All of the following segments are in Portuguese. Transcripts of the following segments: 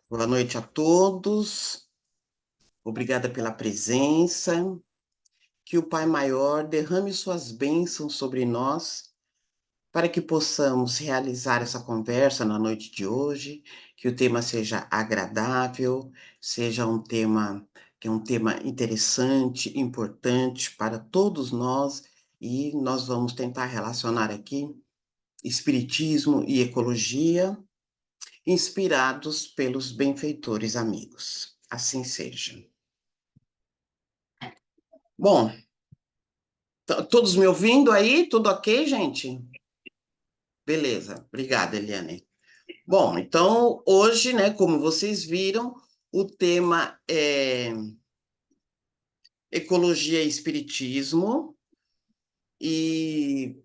Boa noite a todos. Obrigada pela presença. Que o Pai Maior derrame suas bênçãos sobre nós, para que possamos realizar essa conversa na noite de hoje, que o tema seja agradável, seja um tema que é um tema interessante, importante para todos nós, e nós vamos tentar relacionar aqui espiritismo e ecologia, inspirados pelos benfeitores amigos. Assim seja. Bom, todos me ouvindo aí? Tudo ok, gente? Beleza, obrigada, Eliane. Bom, então hoje, né, como vocês viram, o tema é ecologia e espiritismo, e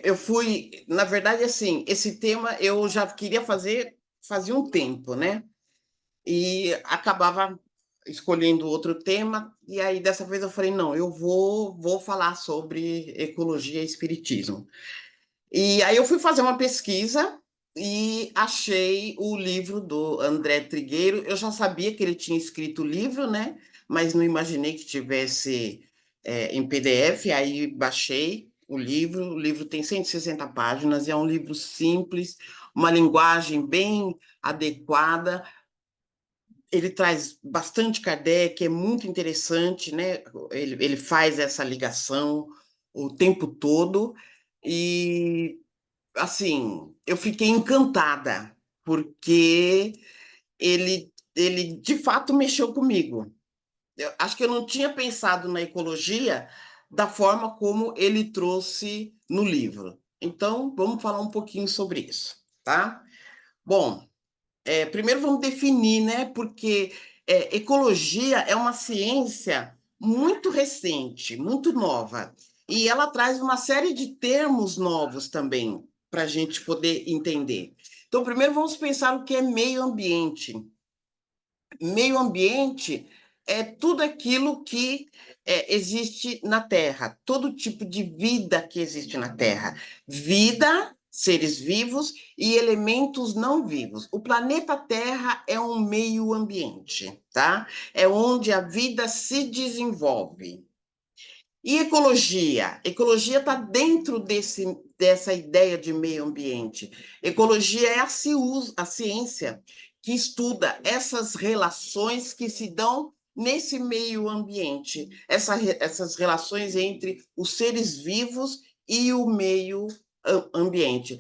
eu fui, na verdade, assim, esse tema eu já queria fazer fazia um tempo, né? E acabava escolhendo outro tema, e aí dessa vez eu falei, não, eu vou falar sobre ecologia e espiritismo. E aí eu fui fazer uma pesquisa e achei o livro do André Trigueiro. Eu já sabia que ele tinha escrito o livro, né? Mas não imaginei que tivesse em PDF. Aí baixei o livro. O livro tem 160 páginas e é um livro simples, uma linguagem bem adequada. Ele traz bastante Kardec, é muito interessante, né? Ele faz essa ligação o tempo todo. E assim, eu fiquei encantada, porque ele de fato mexeu comigo. Eu acho que eu não tinha pensado na ecologia da forma como ele trouxe no livro. Então, vamos falar um pouquinho sobre isso, tá? Bom, primeiro vamos definir, né? Porque ecologia é uma ciência muito recente, muito nova, e ela traz uma série de termos novos também para a gente poder entender. Então, primeiro vamos pensar o que é meio ambiente. Meio ambiente é tudo aquilo que existe na Terra, todo tipo de vida que existe na Terra. Vida, seres vivos e elementos não vivos. O planeta Terra é um meio ambiente, tá? É onde a vida se desenvolve. E ecologia? Ecologia está dentro dessa ideia de meio ambiente. Ecologia é a ciência que estuda essas relações que se dão nesse meio ambiente, essas relações entre os seres vivos e o meio ambiente.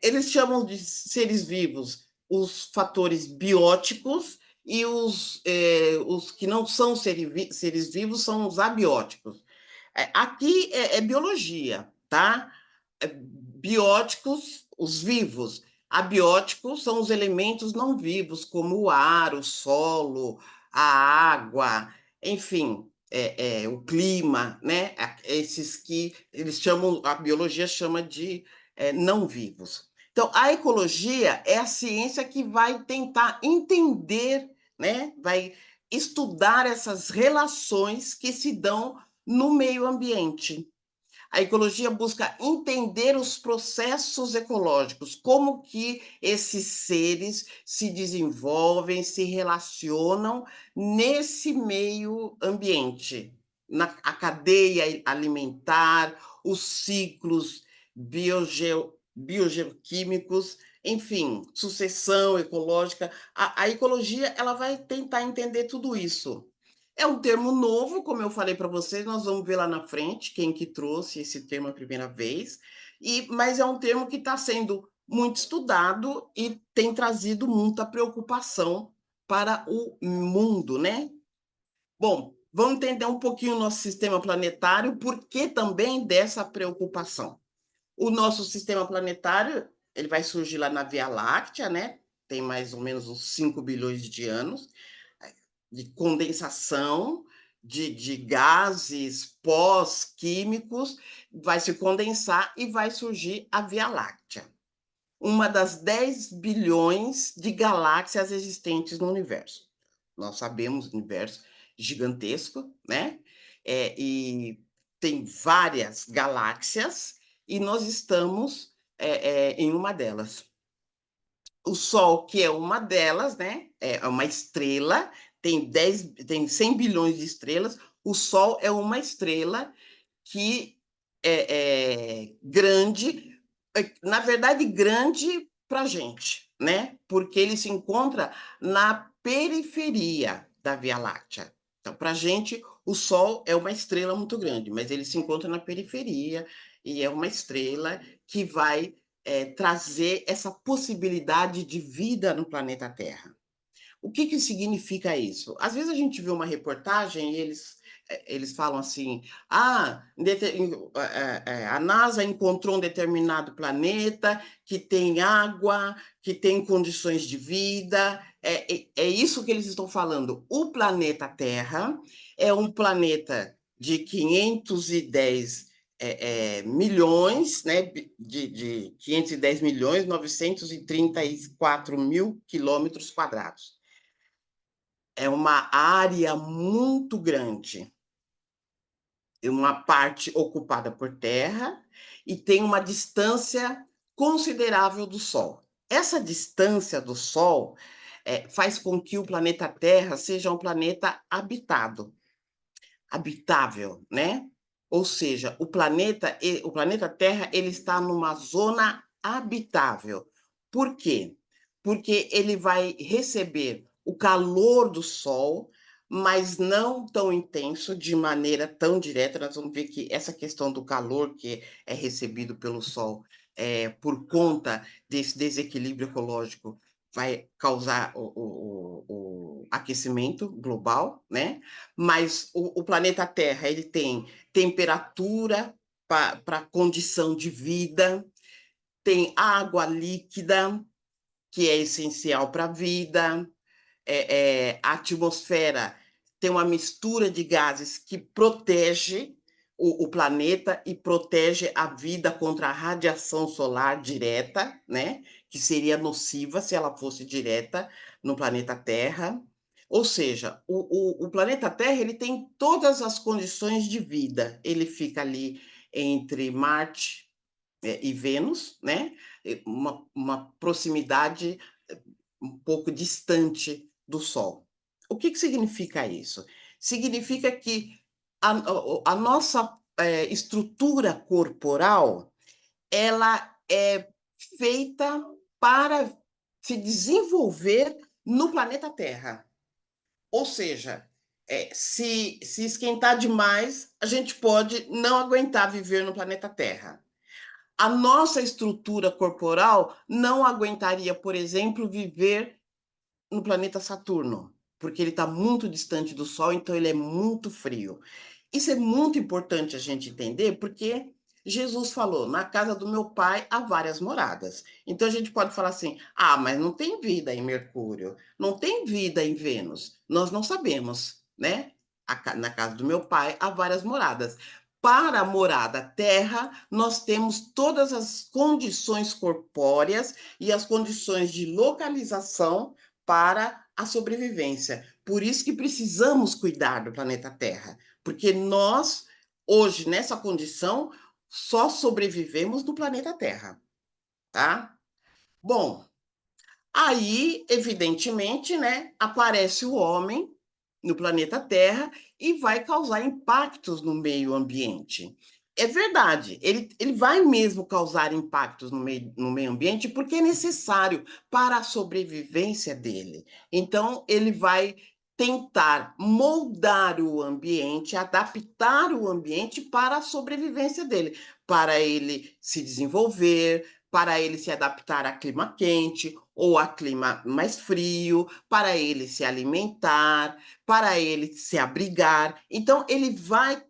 Eles chamam de seres vivos os fatores bióticos e os que não são seres vivos são os abióticos. Aqui é biologia, tá? Bióticos, os vivos. Abióticos são os elementos não vivos, como o ar, o solo, a água, enfim, o clima, né? Esses que eles chamam, a biologia chama de não vivos. Então, a ecologia é a ciência que vai tentar entender, né? Vai estudar essas relações que se dão no meio ambiente. A ecologia busca entender os processos ecológicos, como que esses seres se desenvolvem, se relacionam nesse meio ambiente, a cadeia alimentar, os ciclos biogeoquímicos, enfim, sucessão ecológica. A ecologia ela vai tentar entender tudo isso. É um termo novo, como eu falei para vocês, nós vamos ver lá na frente quem que trouxe esse termo a primeira vez, mas é um termo que está sendo muito estudado e tem trazido muita preocupação para o mundo, né? Bom, vamos entender um pouquinho o nosso sistema planetário, por que também dessa preocupação. O nosso sistema planetário, ele vai surgir lá na Via Láctea, né? Tem mais ou menos uns 5 bilhões de anos de condensação de gases pós-químicos, vai se condensar e vai surgir a Via Láctea, uma das 10 bilhões de galáxias existentes no universo. Nós sabemos o universo gigantesco, né? E tem várias galáxias e nós estamos em uma delas. o Sol, que é uma delas, né? É uma estrela, tem 100 bilhões de estrelas, o Sol é uma estrela que é grande, na verdade, grande para a gente, né? Porque ele se encontra na periferia da Via Láctea. Então, para a gente, o Sol é uma estrela muito grande, mas ele se encontra na periferia e é uma estrela que vai trazer essa possibilidade de vida no planeta Terra. O que que significa isso? Às vezes a gente vê uma reportagem e eles falam assim: ah, a NASA encontrou um determinado planeta que tem água, que tem condições de vida. É isso que eles estão falando. O planeta Terra é um planeta de 510 milhões, né, de 510 milhões 934 mil quilômetros quadrados. É uma área muito grande, uma parte ocupada por terra e tem uma distância considerável do Sol. Essa distância do Sol faz com que o planeta Terra seja um planeta habitado, habitável, né? Ou seja, o planeta Terra ele está numa zona habitável. Por quê? Porque ele vai receber o calor do Sol, mas não tão intenso, de maneira tão direta. Nós vamos ver que essa questão do calor que é recebido pelo Sol por conta desse desequilíbrio ecológico vai causar o aquecimento global, né? Mas o planeta Terra ele tem temperatura para condição de vida, tem água líquida, que é essencial para a vida, a atmosfera tem uma mistura de gases que protege o planeta e protege a vida contra a radiação solar direta, né? Que seria nociva se ela fosse direta no planeta Terra. Ou seja, o planeta Terra ele tem todas as condições de vida. Ele fica ali entre Marte e Vênus, né? Uma proximidade um pouco distante do Sol. O que significa isso? Significa que a nossa estrutura corporal ela é feita para se desenvolver no planeta Terra. Ou seja, se esquentar demais, a gente pode não aguentar viver no planeta Terra. A nossa estrutura corporal não aguentaria, por exemplo, viver no planeta Saturno, porque ele está muito distante do Sol, então ele é muito frio. Isso é muito importante a gente entender, porque Jesus falou: na casa do meu pai há várias moradas. Então a gente pode falar assim: ah, mas não tem vida em Mercúrio, não tem vida em Vênus. Nós não sabemos, né? Na casa do meu pai há várias moradas. Para a morada Terra, nós temos todas as condições corpóreas e as condições de localização para a sobrevivência. Por isso que precisamos cuidar do planeta Terra, porque nós, hoje, nessa condição, só sobrevivemos no planeta Terra, tá? Bom, aí, evidentemente, né, aparece o homem no planeta Terra e vai causar impactos no meio ambiente. É verdade, ele vai mesmo causar impactos no meio ambiente porque é necessário para a sobrevivência dele. Então, ele vai tentar moldar o ambiente, adaptar o ambiente para a sobrevivência dele, para ele se desenvolver, para ele se adaptar a clima quente ou a clima mais frio, para ele se alimentar, para ele se abrigar. Então, ele vai.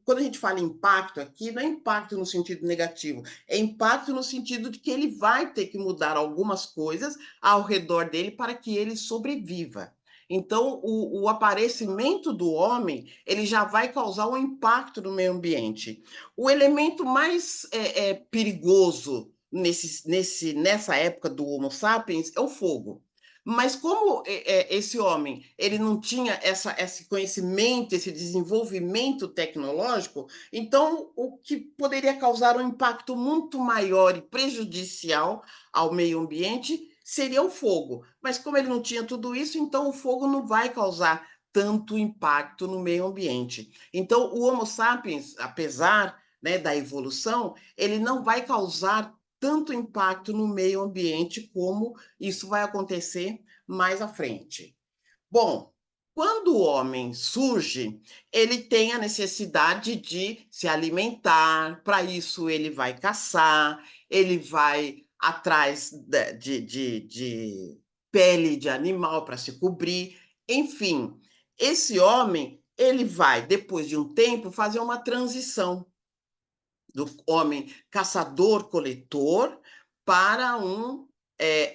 Quando a gente fala impacto aqui, não é impacto no sentido negativo, é impacto no sentido de que ele vai ter que mudar algumas coisas ao redor dele para que ele sobreviva. Então, o aparecimento do homem ele já vai causar um impacto no meio ambiente. O elemento mais perigoso nessa época do Homo sapiens é o fogo. Mas como esse homem ele não tinha esse conhecimento, esse desenvolvimento tecnológico, então o que poderia causar um impacto muito maior e prejudicial ao meio ambiente seria o fogo. Mas como ele não tinha tudo isso, então o fogo não vai causar tanto impacto no meio ambiente. Então, o Homo sapiens, apesar, né, da evolução, ele não vai causar tanto impacto no meio ambiente como isso vai acontecer mais à frente. Bom, quando o homem surge, ele tem a necessidade de se alimentar, para isso ele vai caçar, ele vai atrás de pele de animal para se cobrir, enfim, esse homem ele vai, depois de um tempo, fazer uma transição do homem caçador-coletor para um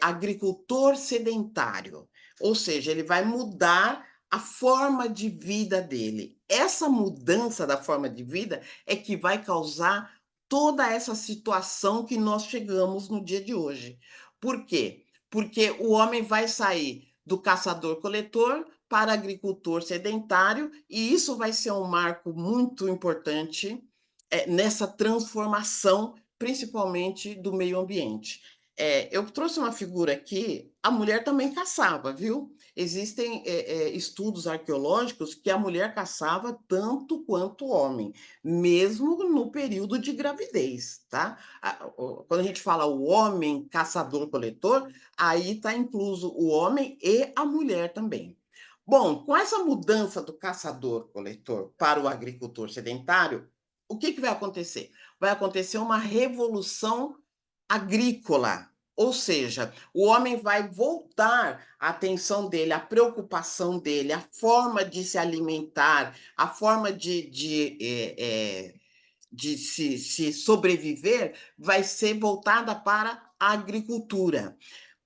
agricultor sedentário. Ou seja, ele vai mudar a forma de vida dele. Essa mudança da forma de vida é que vai causar toda essa situação que nós chegamos no dia de hoje. Por quê? Porque o homem vai sair do caçador-coletor para agricultor sedentário, e isso vai ser um marco muito importante nessa transformação, principalmente do meio ambiente. Eu trouxe uma figura aqui, a mulher também caçava, viu? Existem estudos arqueológicos que a mulher caçava tanto quanto o homem, mesmo no período de gravidez, tá? Quando a gente fala o homem caçador-coletor, aí está incluso o homem e a mulher também. Bom, com essa mudança do caçador-coletor para o agricultor sedentário, o que, que vai acontecer? Vai acontecer uma revolução agrícola, ou seja, o homem vai voltar a atenção dele, a preocupação dele, a forma de se alimentar, a forma de se sobreviver, vai ser voltada para a agricultura.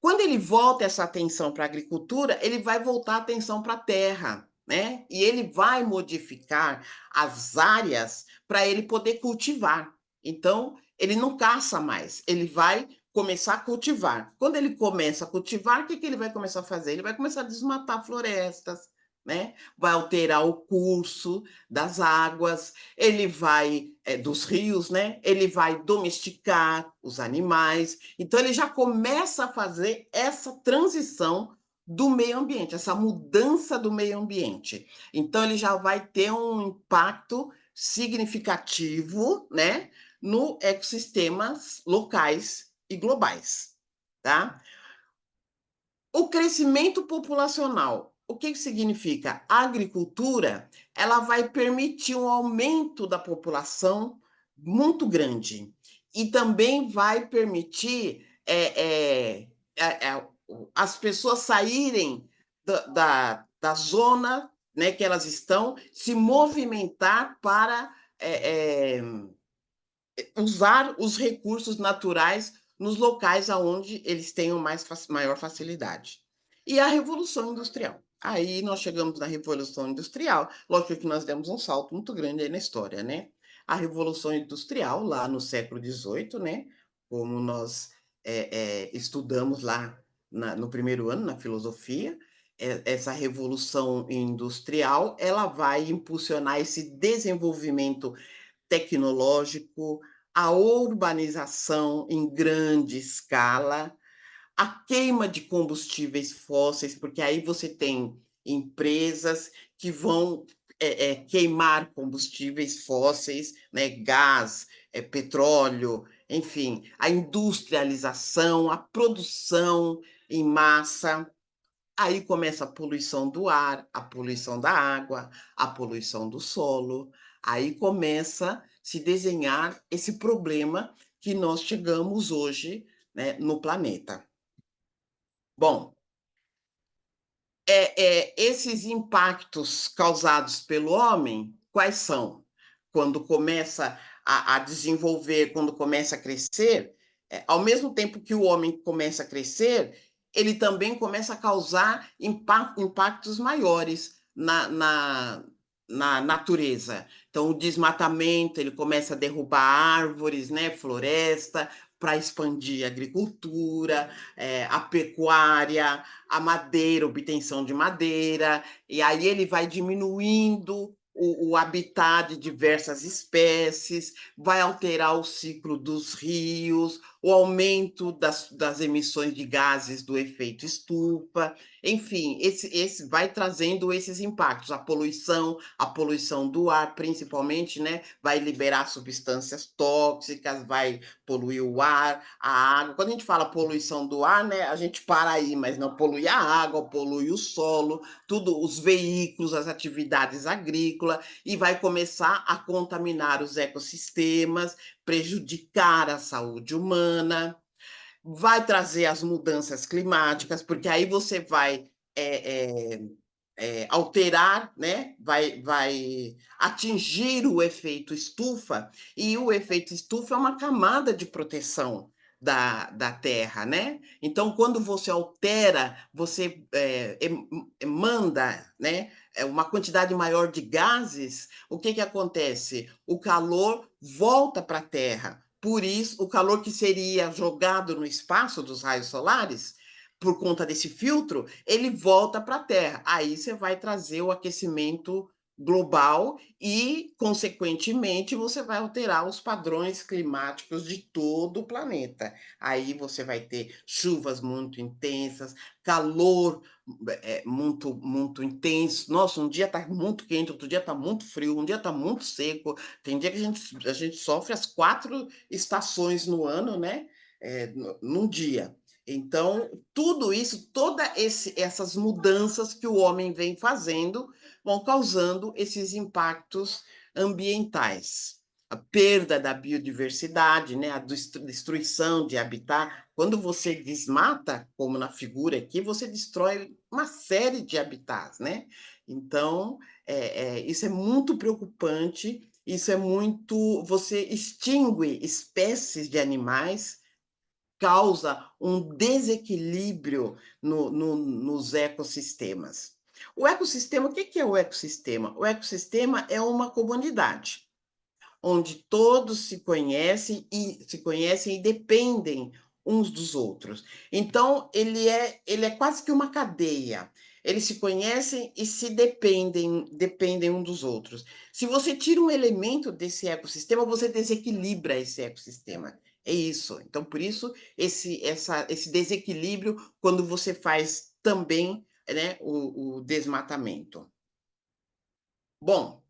Quando ele volta essa atenção para a agricultura, ele vai voltar a atenção para a terra, né? E ele vai modificar as áreas para ele poder cultivar. Então, ele não caça mais, ele vai começar a cultivar. Quando ele começa a cultivar, o que, que ele vai começar a fazer? Ele vai começar a desmatar florestas, né? Vai alterar o curso das águas, ele vai dos rios, né? Ele vai domesticar os animais. Então ele já começa a fazer essa transição do meio ambiente, essa mudança do meio ambiente. Então ele já vai ter um impacto significativo, né, no ecossistemas locais e globais, tá? O crescimento populacional, o que significa? A agricultura, ela vai permitir um aumento da população muito grande e também vai permitir as pessoas saírem da zona, né, que elas estão, se movimentar para usar os recursos naturais nos locais aonde eles tenham maior facilidade. E a Revolução Industrial. Aí nós chegamos na Revolução Industrial, lógico que nós demos um salto muito grande aí na história, né? A Revolução Industrial, lá no século XVIII, né? Como nós estudamos lá no primeiro ano, na filosofia, essa Revolução Industrial, ela vai impulsionar esse desenvolvimento tecnológico, a urbanização em grande escala, a queima de combustíveis fósseis, porque aí você tem empresas que vão queimar combustíveis fósseis, né, gás, petróleo, enfim, a industrialização, a produção em massa. Aí começa a poluição do ar, a poluição da água, a poluição do solo. Aí começa a se desenhar esse problema que nós chegamos hoje, né, no planeta. Bom, esses impactos causados pelo homem, quais são? Quando começa a desenvolver, quando começa a crescer, ao mesmo tempo que o homem começa a crescer, ele também começa a causar impactos maiores na natureza. Então, o desmatamento, ele começa a derrubar árvores, né, floresta, para expandir a agricultura, a pecuária, a madeira, obtenção de madeira, e aí ele vai diminuindo o habitat de diversas espécies, vai alterar o ciclo dos rios, o aumento das emissões de gases do efeito estufa, enfim, esse vai trazendo esses impactos, a poluição do ar, principalmente, né? Vai liberar substâncias tóxicas, vai poluir o ar, a água. Quando a gente fala poluição do ar, né? A gente para aí, mas não polui a água, polui o solo, tudo, os veículos, as atividades agrícolas, e vai começar a contaminar os ecossistemas, prejudicar a saúde humana, vai trazer as mudanças climáticas, porque aí você vai alterar, né? Vai atingir o efeito estufa, e o efeito estufa é uma camada de proteção da Terra, né? Então, quando você altera, você manda, né, uma quantidade maior de gases, o que acontece? O calor volta para a Terra. Por isso, o calor que seria jogado no espaço dos raios solares, por conta desse filtro, ele volta para a Terra. Aí você vai trazer o aquecimento global e, consequentemente, você vai alterar os padrões climáticos de todo o planeta. Aí você vai ter chuvas muito intensas, calor muito intenso. Nossa, um dia está muito quente, outro dia está muito frio, um dia está muito seco. Tem dia que a gente sofre as 4 estações no ano, né? Num dia. Então, tudo isso, essas mudanças que o homem vem fazendo, vão causando esses impactos ambientais. A perda da biodiversidade, né? A destruição de habitat. Quando você desmata, como na figura aqui, você destrói uma série de habitats, né? Então, isso é muito preocupante, isso é muito. Você extingue espécies de animais, causa um desequilíbrio nos ecossistemas. O ecossistema, o que é o ecossistema? O ecossistema é uma comunidade onde todos se conhecem e dependem uns dos outros. Então, ele é quase que uma cadeia. Eles se conhecem e se dependem um dos outros. Se você tira um elemento desse ecossistema, você desequilibra esse ecossistema. É isso. Então, por isso, esse desequilíbrio, quando você faz também, né, o desmatamento. Bom,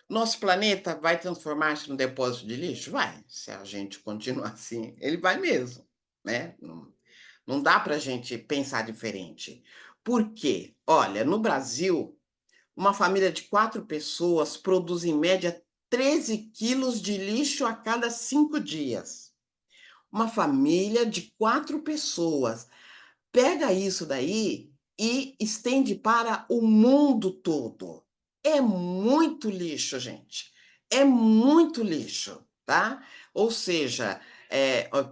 nosso planeta vai transformar-se num depósito de lixo? Vai. Se a gente continuar assim, ele vai mesmo, né? Não dá para a gente pensar diferente. Por quê? Olha, no Brasil, uma família de 4 pessoas produz, em média, 13 quilos de lixo a cada 5 dias. Uma família de 4 pessoas. Pega isso daí e estende para o mundo todo. É muito lixo, gente. É muito lixo, tá? Ou seja,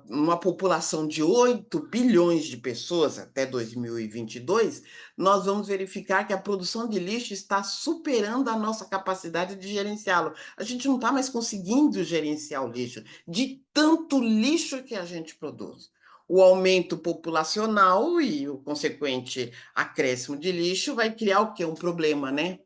uma população de 8 bilhões de pessoas até 2022, nós vamos verificar que a produção de lixo está superando a nossa capacidade de gerenciá-lo. A gente não está mais conseguindo gerenciar o lixo, de tanto lixo que a gente produz. O aumento populacional e o consequente acréscimo de lixo vai criar o quê? Um problema, né?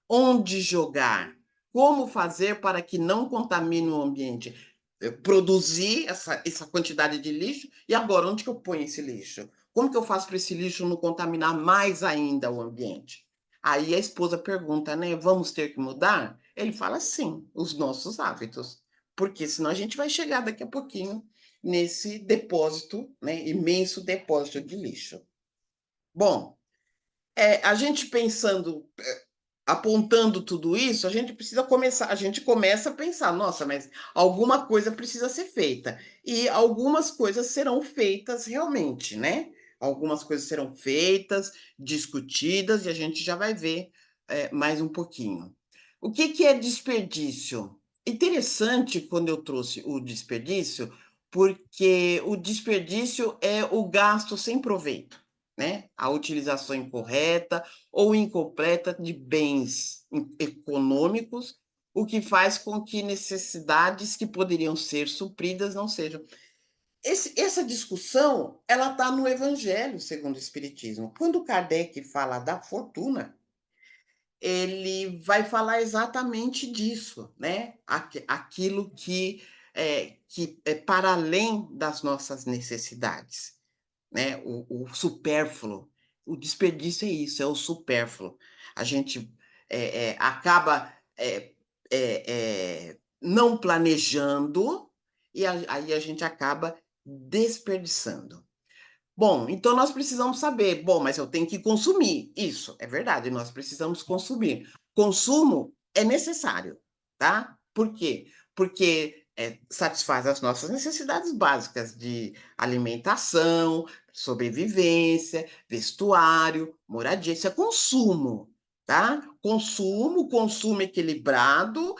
Onde jogar? Como fazer para que não contamine o ambiente? Eu produzir essa quantidade de lixo, e agora onde que eu ponho esse lixo? Como que eu faço para esse lixo não contaminar mais ainda o ambiente? Aí a esposa pergunta, né? Vamos ter que mudar? Ele fala sim, os nossos hábitos. Porque senão a gente vai chegar daqui a pouquinho nesse depósito, né? Imenso depósito de lixo. Bom, a gente pensando, apontando tudo isso, a gente começa a pensar, nossa, mas alguma coisa precisa ser feita. E algumas coisas serão feitas realmente, né? Algumas coisas serão feitas, discutidas, e a gente já vai ver mais um pouquinho. O que é desperdício? Interessante quando eu trouxe o desperdício, porque o desperdício é o gasto sem proveito, né? A utilização incorreta ou incompleta de bens econômicos, o que faz com que necessidades que poderiam ser supridas não sejam. Essa discussão, ela está no Evangelho segundo o Espiritismo. Quando Kardec fala da fortuna, ele vai falar exatamente disso, né? Aquilo que que é para além das nossas necessidades, né? O supérfluo, o desperdício é isso, é o supérfluo. A gente acaba não planejando e aí a gente acaba desperdiçando. Bom, então nós precisamos saber, bom, mas eu tenho que consumir. Isso, é verdade, nós precisamos consumir. Consumo é necessário, tá? Por quê? Porque satisfaz as nossas necessidades básicas de alimentação, sobrevivência, vestuário, moradia. Isso é consumo, tá? Consumo equilibrado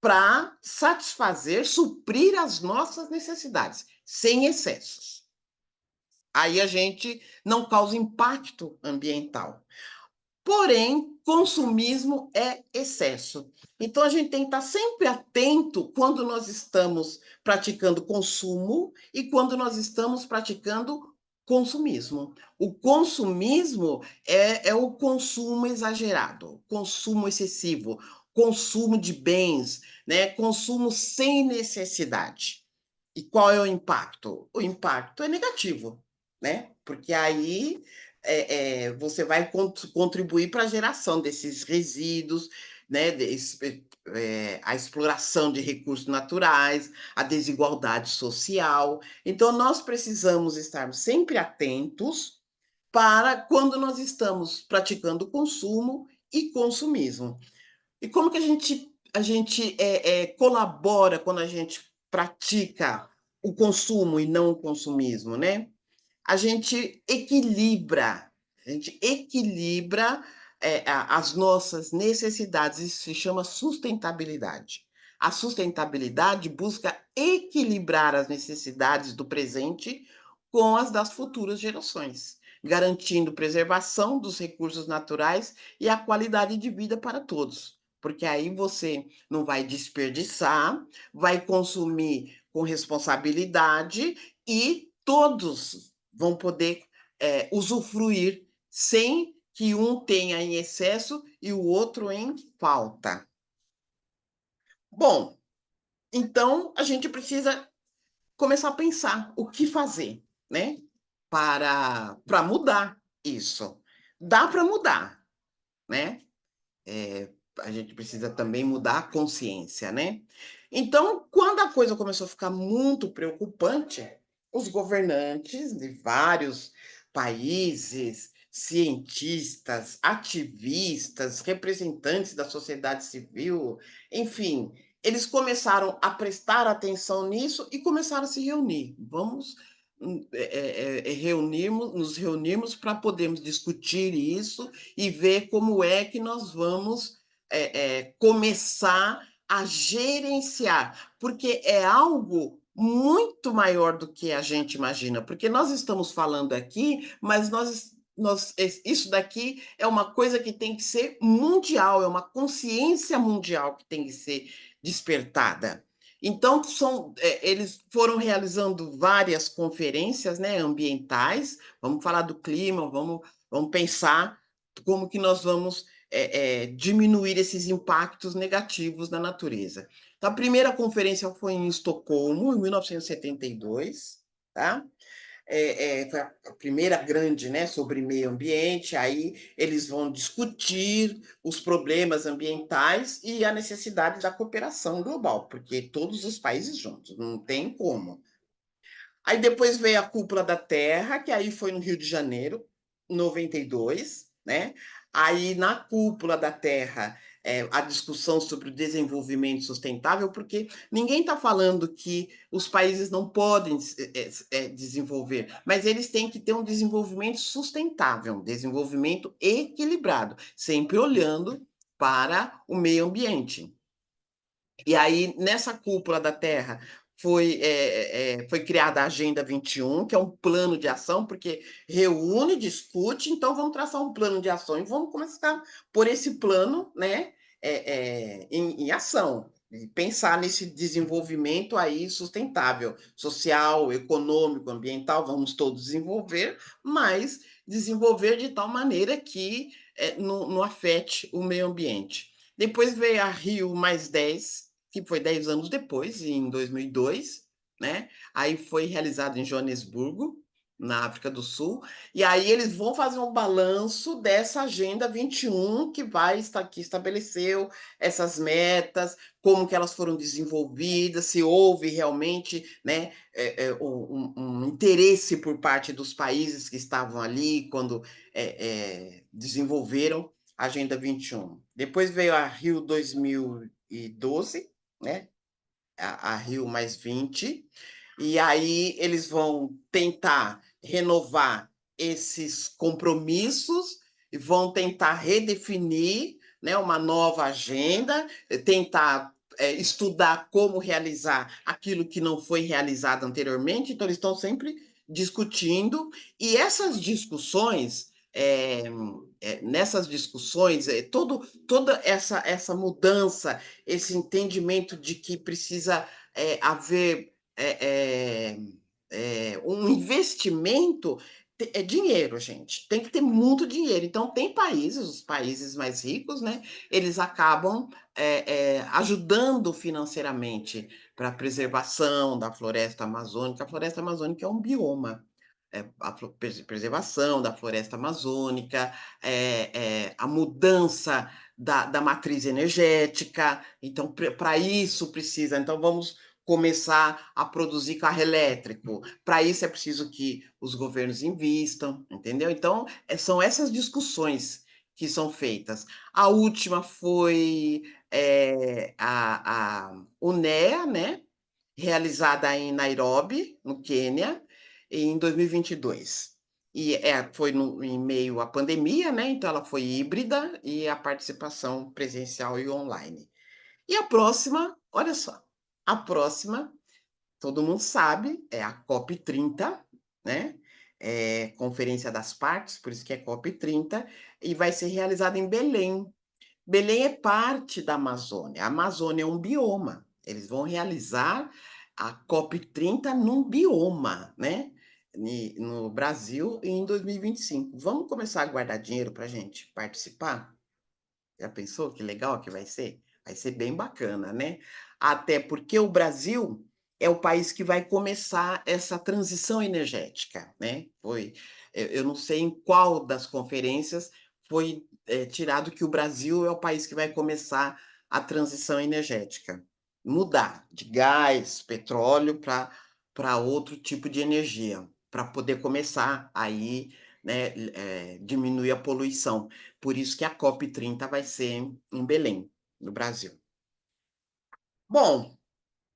para satisfazer, suprir as nossas necessidades, sem excessos. Aí a gente não causa impacto ambiental. Porém, consumismo é excesso. Então, a gente tem que estar sempre atento quando nós estamos praticando consumo e quando nós estamos praticando consumismo. O consumismo é o consumo exagerado, consumo excessivo, consumo de bens, né? Consumo sem necessidade. E qual é o impacto? O impacto é negativo, né? Porque aí você vai contribuir para a geração desses resíduos, né? A exploração de recursos naturais, a desigualdade social. Então, nós precisamos estar sempre atentos para quando nós estamos praticando consumo e consumismo. E como que a gente colabora quando a gente pratica o consumo e não o consumismo, né? A gente equilibra as nossas necessidades, isso se chama sustentabilidade. A sustentabilidade busca equilibrar as necessidades do presente com as das futuras gerações, garantindo preservação dos recursos naturais e a qualidade de vida para todos. Porque aí você não vai desperdiçar, vai consumir com responsabilidade e todos vão poder usufruir sem que um tenha em excesso e o outro em falta. Bom, então a gente precisa começar a pensar o que fazer, né? Para mudar isso. Dá para mudar, né? A gente precisa também mudar a consciência, né? Então, quando a coisa começou a ficar muito preocupante, os governantes de vários países, cientistas, ativistas, representantes da sociedade civil, enfim, eles começaram a prestar atenção nisso e começaram a se reunir. Vamos nos reunirmos para podermos discutir isso e ver como é que nós vamos começar a gerenciar, porque é algo muito maior do que a gente imagina, porque nós estamos falando aqui, mas isso daqui é uma coisa que tem que ser mundial, é uma consciência mundial que tem que ser despertada. Então, eles foram realizando várias conferências, né, ambientais, vamos falar do clima, vamos pensar como que nós vamos diminuir esses impactos negativos na natureza. Então, a primeira conferência foi em Estocolmo, em 1972, tá? Foi a primeira grande, né, sobre meio ambiente. Aí eles vão discutir os problemas ambientais e a necessidade da cooperação global, porque todos os países juntos, não tem como. Aí depois veio a Cúpula da Terra, que aí foi no Rio de Janeiro, 92, né? Aí na Cúpula da Terra, a discussão sobre o desenvolvimento sustentável, porque ninguém está falando que os países não podem desenvolver, mas eles têm que ter um desenvolvimento sustentável, um desenvolvimento equilibrado, sempre olhando para o meio ambiente. E aí, nessa cúpula da Terra, foi criada a Agenda 21, que é um plano de ação, porque reúne, discute, então vamos traçar um plano de ação e vamos começar por esse plano, né, em ação. E pensar nesse desenvolvimento aí sustentável, social, econômico, ambiental, vamos todos desenvolver, mas desenvolver de tal maneira que não afete o meio ambiente. Depois veio a Rio+10, que foi 10 anos depois, em 2002, né? Aí foi realizado em Joanesburgo, na África do Sul, e aí eles vão fazer um balanço dessa Agenda 21 que vai estar que estabeleceu essas metas, como que elas foram desenvolvidas, se houve realmente, né, um interesse por parte dos países que estavam ali quando desenvolveram a Agenda 21. Depois veio a Rio 2012, né? A Rio mais 20, e aí eles vão tentar renovar esses compromissos e vão tentar redefinir, né, uma nova agenda, tentar estudar como realizar aquilo que não foi realizado anteriormente. Então, eles estão sempre discutindo, e essas discussões, nessas discussões, toda essa mudança, esse entendimento de que precisa haver um investimento, é dinheiro, gente. Tem que ter muito dinheiro. Então, tem países, os países mais ricos, né? Eles acabam ajudando financeiramente para a preservação da floresta amazônica. A floresta amazônica é um bioma. A preservação da floresta amazônica, a mudança da matriz energética. Então, para isso precisa. Então, vamos começar a produzir carro elétrico. Para isso é preciso que os governos invistam, entendeu? Então, são essas discussões que são feitas. A última foi a UNEA, né? Realizada em Nairobi, no Quênia, em 2022. E foi em meio à pandemia, né? Então ela foi híbrida e a participação presencial e online. E a próxima, olha só, a próxima, todo mundo sabe, é a COP30, né? Conferência das Partes, por isso que é COP30, e vai ser realizada em Belém. Belém é parte da Amazônia. A Amazônia é um bioma. Eles vão realizar a COP30 num bioma, né? No Brasil em 2025. Vamos começar a guardar dinheiro para a gente participar? Já pensou que legal que vai ser? Vai ser bem bacana, né? Até porque o Brasil é o país que vai começar essa transição energética, né? Eu não sei em qual das conferências foi tirado que o Brasil é o país que vai começar a transição energética, mudar de gás, petróleo para outro tipo de energia, para poder começar aí, né, diminuir a poluição. Por isso que a COP30 vai ser em Belém, no Brasil. Bom,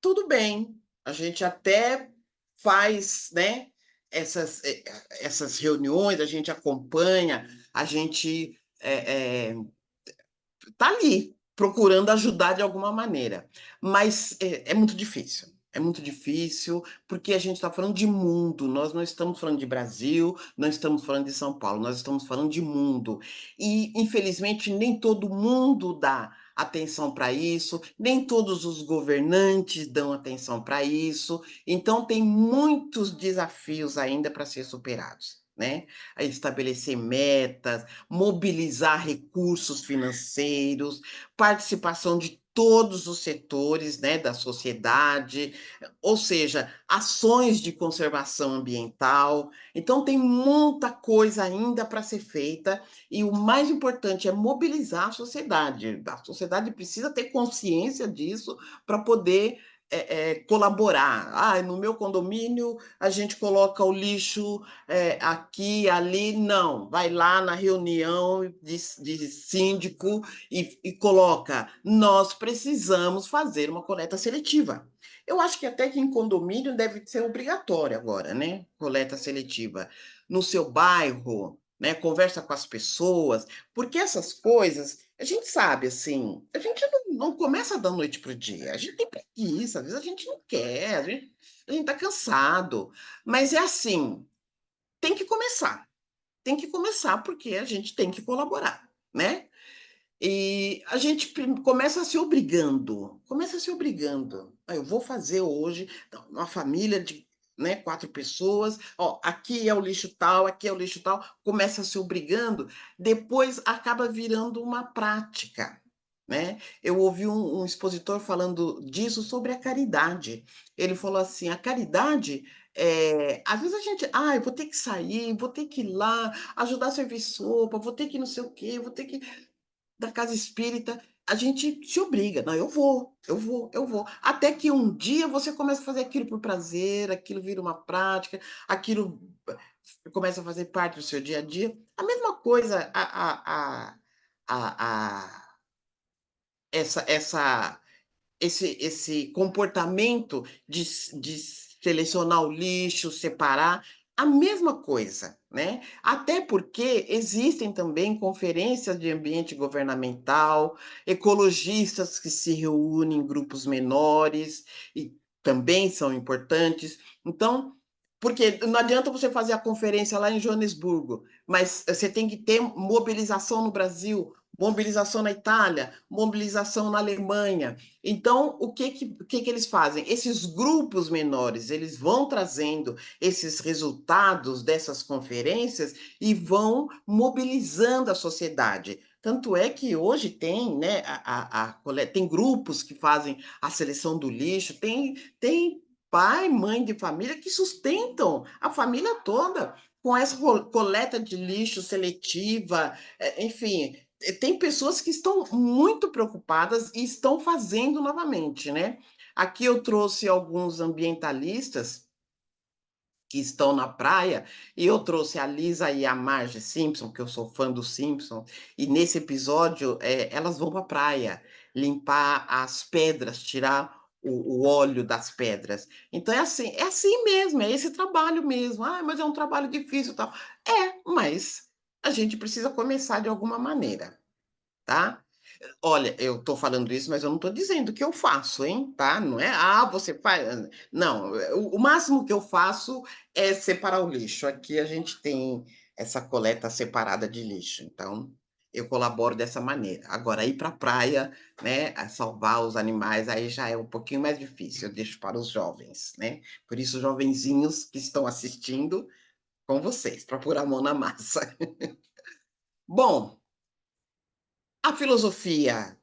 tudo bem. A gente até faz, né, essas reuniões, a gente acompanha, a gente tá ali, procurando ajudar de alguma maneira. Mas é muito difícil. É muito difícil, porque a gente está falando de mundo, nós não estamos falando de Brasil, não estamos falando de São Paulo, nós estamos falando de mundo. E, infelizmente, nem todo mundo dá atenção para isso, nem todos os governantes dão atenção para isso. Então, tem muitos desafios ainda para ser superados, né? A estabelecer metas, mobilizar recursos financeiros, participação de todos os setores, né, da sociedade, ou seja, ações de conservação ambiental. Então, tem muita coisa ainda para ser feita, e o mais importante é mobilizar a sociedade. A sociedade precisa ter consciência disso para poder colaborar. Ah, no meu condomínio a gente coloca o lixo aqui, ali, não. Vai lá na reunião de síndico e coloca: nós precisamos fazer uma coleta seletiva. Eu acho que até que em condomínio deve ser obrigatório agora, né? Coleta seletiva. No seu bairro, né? Conversa com as pessoas, porque essas coisas, a gente sabe, assim, a gente não começa da noite para o dia, a gente tem preguiça, às vezes a gente não quer, a gente tá cansado, mas é assim, tem que começar porque a gente tem que colaborar, né? E a gente começa se obrigando. Ah, eu vou fazer hoje, então, uma família de, né, 4 pessoas, ó, aqui é o lixo tal, aqui é o lixo tal, começa se obrigando, depois acaba virando uma prática, né? Eu ouvi um expositor falando disso sobre a caridade. Ele falou assim: a caridade, às vezes a gente, eu vou ter que sair, vou ter que ir lá, ajudar a servir sopa, vou ter que não sei o quê, vou ter que da casa espírita, a gente se obriga, não, eu vou, eu vou, eu vou. Até que um dia você começa a fazer aquilo por prazer, aquilo vira uma prática, aquilo começa a fazer parte do seu dia a dia. A mesma coisa, a, essa esse comportamento de selecionar o lixo, separar, a mesma coisa, né? Até porque existem também conferências de ambiente governamental, ecologistas que se reúnem em grupos menores e também são importantes. Então, porque não adianta você fazer a conferência lá em Joanesburgo, mas você tem que ter mobilização no Brasil, mobilização na Itália, mobilização na Alemanha. Então, o que eles fazem? Esses grupos menores, eles vão trazendo esses resultados dessas conferências e vão mobilizando a sociedade. Tanto é que hoje tem, né, tem grupos que fazem a seleção do lixo, tem pai, mãe de família que sustentam a família toda com essa coleta de lixo seletiva, enfim, tem pessoas que estão muito preocupadas e estão fazendo novamente, né? Aqui eu trouxe alguns ambientalistas que estão na praia, e eu trouxe a Lisa e a Marge Simpson, que eu sou fã do Simpson, e nesse episódio elas vão para a praia limpar as pedras, tirar o óleo das pedras. Então é assim mesmo, é esse trabalho mesmo. Mas é um trabalho difícil, tal. Mas a gente precisa começar de alguma maneira, tá? Olha, eu estou falando isso, mas eu não estou dizendo que eu faço, hein, tá? Não é, você faz. Não, o máximo que eu faço é separar o lixo. Aqui a gente tem essa coleta separada de lixo, então eu colaboro dessa maneira. Agora, ir para a praia, né, a salvar os animais, aí já é um pouquinho mais difícil, eu deixo para os jovens, né? Por isso, jovenzinhos que estão assistindo, com vocês, para pôr a mão na massa. Bom, a filosofia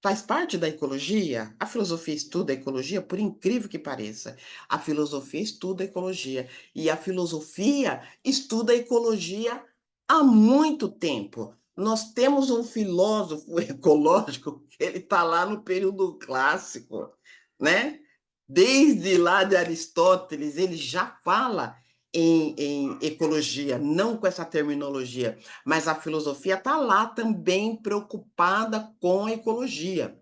faz parte da ecologia? A filosofia estuda a ecologia, por incrível que pareça. A filosofia estuda a ecologia. E a filosofia estuda a ecologia há muito tempo. Nós temos um filósofo ecológico que ele está lá no período clássico, né? Desde lá de Aristóteles, ele já fala em ecologia, não com essa terminologia, mas a filosofia está lá também preocupada com a ecologia.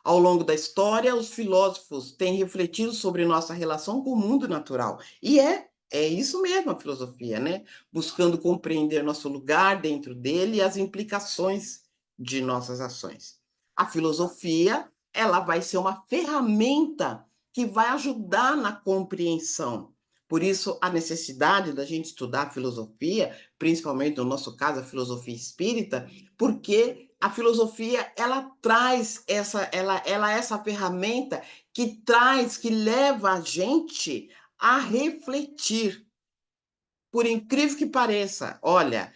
Ao longo da história, os filósofos têm refletido sobre nossa relação com o mundo natural. E é isso mesmo a filosofia, né? Buscando compreender nosso lugar dentro dele e as implicações de nossas ações. A filosofia, ela vai ser uma ferramenta que vai ajudar na compreensão. Por isso, a necessidade da gente estudar filosofia, principalmente no nosso caso, a filosofia espírita, porque a filosofia ela traz ela é essa ferramenta que leva a gente a refletir. Por incrível que pareça, olha,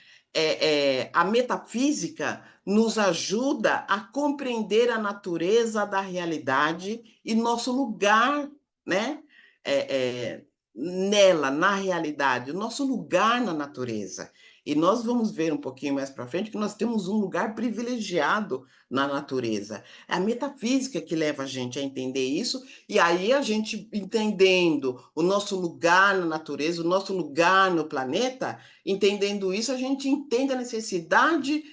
a metafísica nos ajuda a compreender a natureza da realidade e nosso lugar, né? É, é, nela, na realidade, o nosso lugar na natureza. E nós vamos ver um pouquinho mais para frente que nós temos um lugar privilegiado na natureza. É a metafísica que leva a gente a entender isso, e aí a gente entendendo o nosso lugar na natureza, o nosso lugar no planeta, entendendo isso, a gente entende a necessidade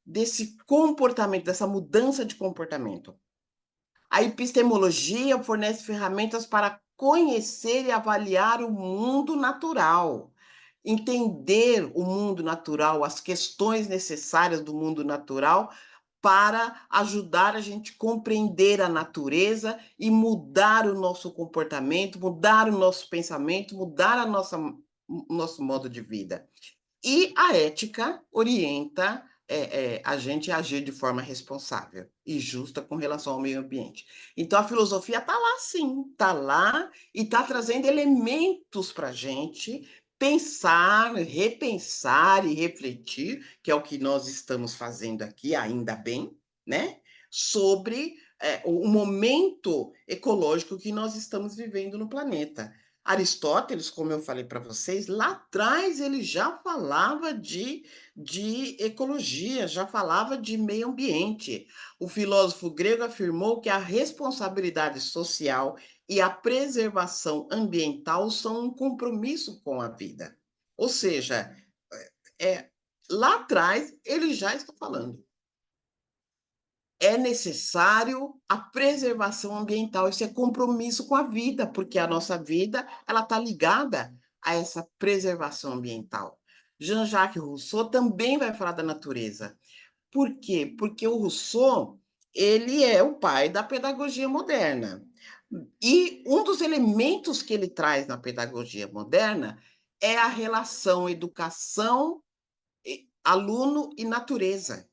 desse comportamento, dessa mudança de comportamento. A epistemologia fornece ferramentas para conhecer e avaliar o mundo natural. Entender o mundo natural, as questões necessárias do mundo natural, para ajudar a gente a compreender a natureza e mudar o nosso comportamento, mudar o nosso pensamento, mudar o nosso modo de vida. E a ética orienta a gente a agir de forma responsável e justa com relação ao meio ambiente. Então, a filosofia está lá, sim, está lá e está trazendo elementos para a gente pensar, repensar e refletir, que é o que nós estamos fazendo aqui, ainda bem, né, sobre o momento ecológico que nós estamos vivendo no planeta. Aristóteles, como eu falei para vocês, lá atrás ele já falava de ecologia, já falava de meio ambiente. O filósofo grego afirmou que a responsabilidade social e a preservação ambiental são um compromisso com a vida. Ou seja, é, lá atrás ele já está falando. É necessário a preservação ambiental, isso é compromisso com a vida, porque a nossa vida ela está ligada a essa preservação ambiental. Jean-Jacques Rousseau também vai falar da natureza. Por quê? Porque o Rousseau ele é o pai da pedagogia moderna. E um dos elementos que ele traz na pedagogia moderna é a relação educação, aluno e natureza.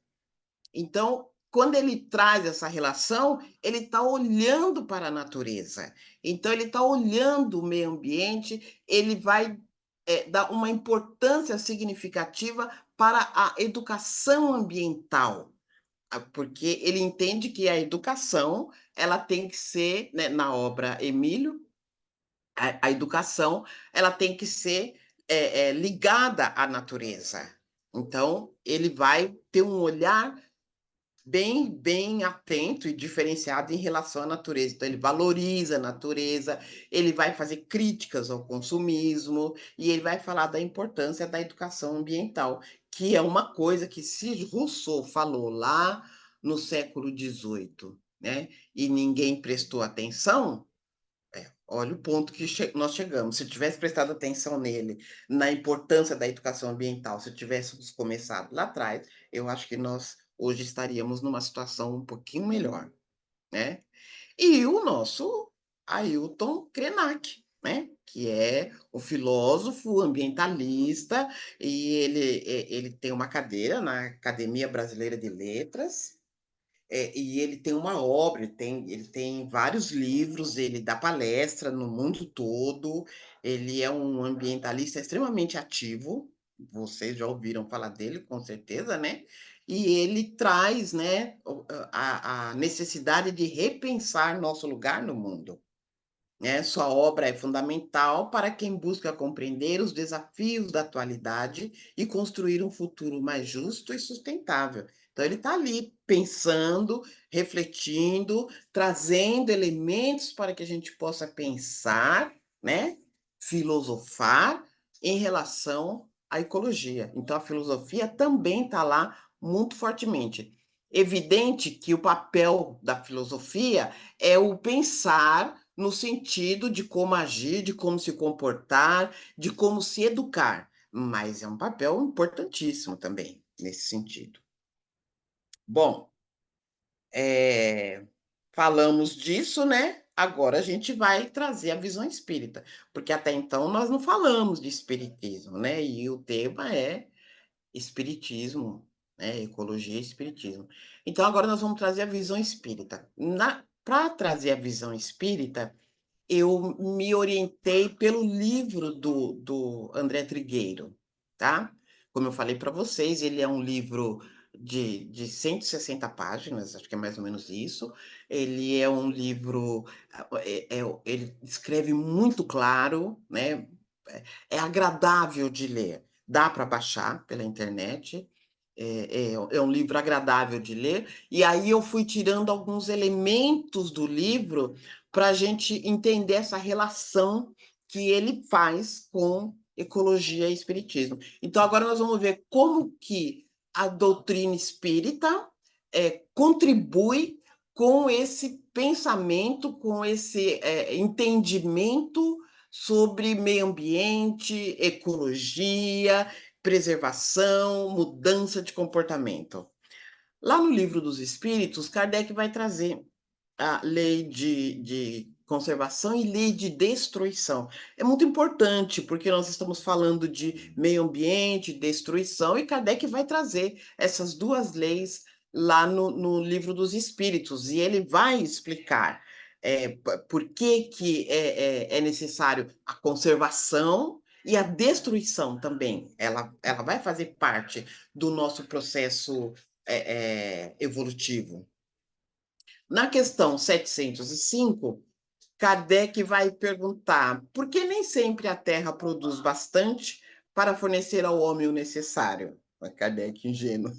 Então, quando ele traz essa relação, ele está olhando para a natureza. Então, ele está olhando o meio ambiente, ele vai dar uma importância significativa para a educação ambiental, porque ele entende que a educação ela tem que ser, né, na obra Emílio, a educação ela tem que ser ligada à natureza. Então, ele vai ter um olhar bem atento e diferenciado em relação à natureza. Então, ele valoriza a natureza, ele vai fazer críticas ao consumismo e ele vai falar da importância da educação ambiental, que é uma coisa que se Rousseau falou lá no século XVIII, né, e ninguém prestou atenção, olha o ponto que nós chegamos. Se tivesse prestado atenção nele, na importância da educação ambiental, se tivéssemos começado lá atrás, eu acho que nós hoje estaríamos numa situação um pouquinho melhor, né? E o nosso Ailton Krenak, né? Que é o filósofo ambientalista, e ele tem uma cadeira na Academia Brasileira de Letras, e ele tem uma obra, ele tem vários livros, ele dá palestra no mundo todo, ele é um ambientalista extremamente ativo, vocês já ouviram falar dele, com certeza, né? E ele traz, né, a necessidade de repensar nosso lugar no mundo, né? Sua obra é fundamental para quem busca compreender os desafios da atualidade e construir um futuro mais justo e sustentável. Então, ele está ali pensando, refletindo, trazendo elementos para que a gente possa pensar, né? Filosofar em relação à ecologia. Então, a filosofia também está lá muito fortemente. Evidente que o papel da filosofia é o pensar no sentido de como agir, de como se comportar, de como se educar, mas é um papel importantíssimo também nesse sentido. Bom, eh, falamos disso, né, agora a gente vai trazer a visão espírita, porque até então nós não falamos de espiritismo, né, e o tema é espiritismo, né, ecologia e espiritismo. Então agora nós vamos trazer a visão espírita. Para trazer a visão espírita, eu me orientei pelo livro do André Trigueiro, tá? Como eu falei para vocês, ele é um livro de 160 páginas, acho que é mais ou menos isso. Ele é um livro, ele escreve muito claro, né? É agradável de ler. Dá para baixar pela internet. É um livro agradável de ler. E aí eu fui tirando alguns elementos do livro para a gente entender essa relação que ele faz com ecologia e espiritismo. Então, agora nós vamos ver como que a doutrina espírita contribui com esse pensamento, com esse entendimento sobre meio ambiente, ecologia, preservação, mudança de comportamento. Lá no Livro dos Espíritos, Kardec vai trazer a lei de conservação e lei de destruição. É muito importante, porque nós estamos falando de meio ambiente, destruição, e Kardec vai trazer essas duas leis lá no Livro dos Espíritos, e ele vai explicar por que, que é necessário a conservação e a destruição também. Ela vai fazer parte do nosso processo evolutivo. Na questão 705, Kardec vai perguntar por que nem sempre a Terra produz bastante para fornecer ao homem o necessário? Kardec ingênuo.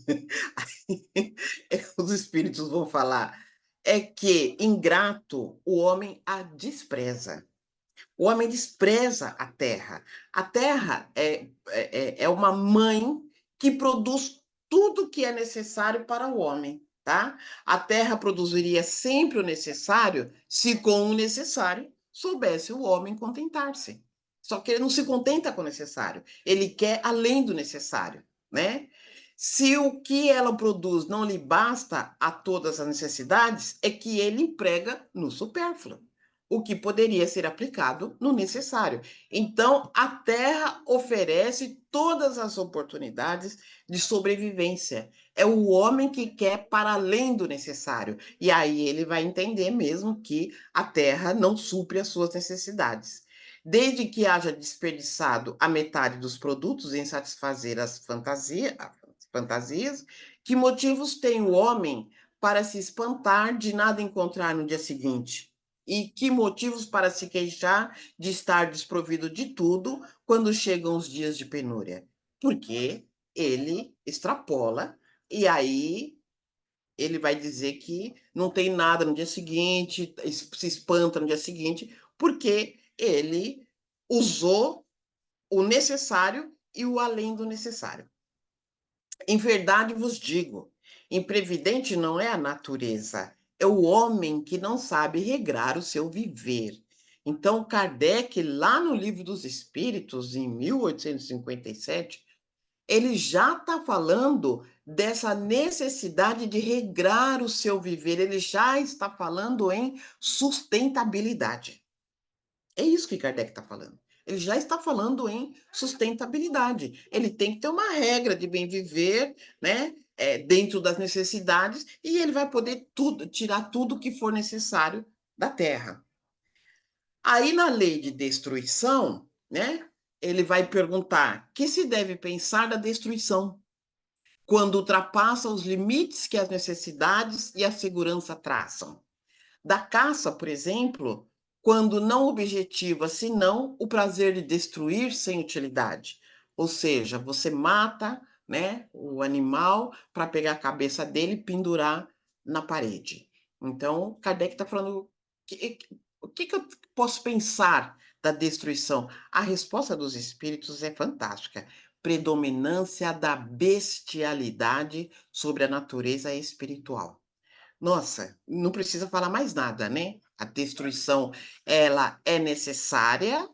Os espíritos vão falar é que, ingrato, o homem a despreza. O homem despreza a terra. A terra é uma mãe que produz tudo que é necessário para o homem, tá? A terra produziria sempre o necessário se com o necessário soubesse o homem contentar-se. Só que ele não se contenta com o necessário, ele quer além do necessário, né? Se o que ela produz não lhe basta a todas as necessidades, é que ele emprega no supérfluo, o que poderia ser aplicado no necessário. Então, a Terra oferece todas as oportunidades de sobrevivência. É o homem que quer para além do necessário. E aí ele vai entender mesmo que a Terra não supre as suas necessidades. Desde que haja desperdiçado a metade dos produtos em satisfazer as fantasias, que motivos tem o homem para se espantar de nada encontrar no dia seguinte? E que motivos para se queixar de estar desprovido de tudo quando chegam os dias de penúria? Porque ele extrapola e aí ele vai dizer que não tem nada no dia seguinte, se espanta no dia seguinte, porque ele usou o necessário e o além do necessário. Em verdade vos digo, imprevidente não é a natureza, é o homem que não sabe regrar o seu viver. Então, Kardec, lá no Livro dos Espíritos, em 1857, ele já está falando dessa necessidade de regrar o seu viver, ele já está falando em sustentabilidade. É isso que Kardec está falando. Ele já está falando em sustentabilidade. Ele tem que ter uma regra de bem viver, né? Dentro das necessidades, e ele vai poder tirar tudo que for necessário da terra. Aí, na lei de destruição, né? Ele vai perguntar: que se deve pensar da destruição quando ultrapassa os limites que as necessidades e a segurança traçam? Da caça, por exemplo, quando não objetiva senão o prazer de destruir sem utilidade. Ou seja, você mata, né, o animal para pegar a cabeça dele e pendurar na parede. Então, Kardec está falando o que eu posso pensar da destruição? A resposta dos espíritos é fantástica. Predominância da bestialidade sobre a natureza espiritual. Nossa, não precisa falar mais nada, né? A destruição, ela é necessária,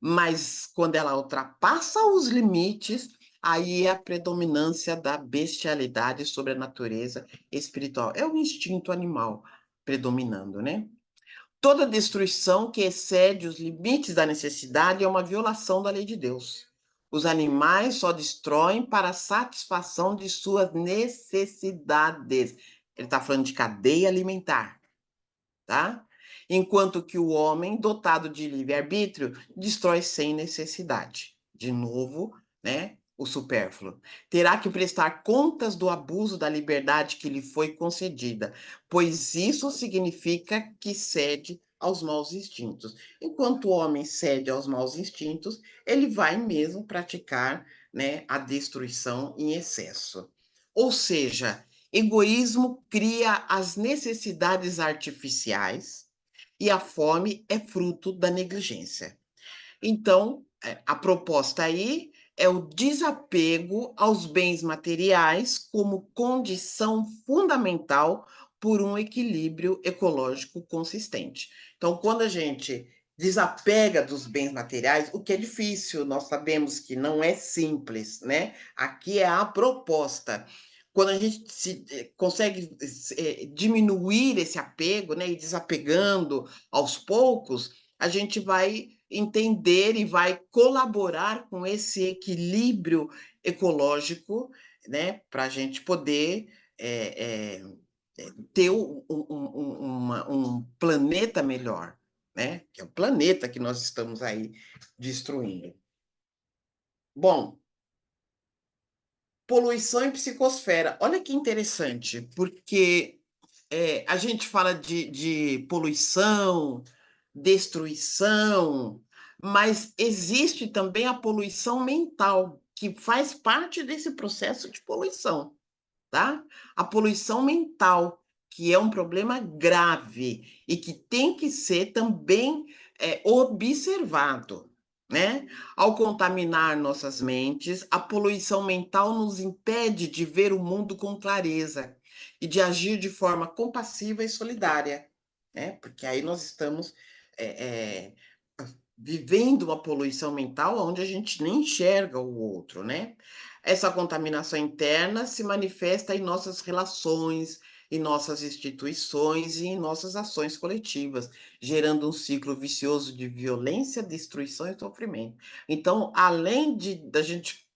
mas quando ela ultrapassa os limites, aí é a predominância da bestialidade sobre a natureza espiritual. É o instinto animal predominando, né? Toda destruição que excede os limites da necessidade é uma violação da lei de Deus. Os animais só destroem para a satisfação de suas necessidades. Ele está falando de cadeia alimentar, tá? Enquanto que o homem, dotado de livre-arbítrio, destrói sem necessidade. De novo, né? O supérfluo. Terá que prestar contas do abuso da liberdade que lhe foi concedida, pois isso significa que cede aos maus instintos. Enquanto o homem cede aos maus instintos, ele vai mesmo praticar, né, a destruição em excesso. Ou seja, egoísmo cria as necessidades artificiais e a fome é fruto da negligência. Então, a proposta aí é o desapego aos bens materiais como condição fundamental por um equilíbrio ecológico consistente. Então, quando a gente desapega dos bens materiais, o que é difícil, nós sabemos que não é simples, né? Aqui é a proposta. Quando a gente consegue diminuir esse apego, né, e desapegando aos poucos, a gente vai entender e vai colaborar com esse equilíbrio ecológico, né, para a gente poder ter um planeta melhor, né? Que é o planeta que nós estamos aí destruindo. Bom, Poluição e psicosfera. Olha que interessante, porque a gente fala de poluição, destruição, mas existe também a poluição mental, que faz parte desse processo de poluição, tá? A poluição mental, que é um problema grave e que tem que ser também observado, né? Ao contaminar nossas mentes, a poluição mental nos impede de ver o mundo com clareza e de agir de forma compassiva e solidária, né? Porque aí nós estamos é, vivendo uma poluição mental onde a gente nem enxerga o outro, né? Essa contaminação interna se manifesta em nossas relações, em nossas instituições e em nossas ações coletivas, gerando um ciclo vicioso de violência, destruição e sofrimento. Então, além de da gente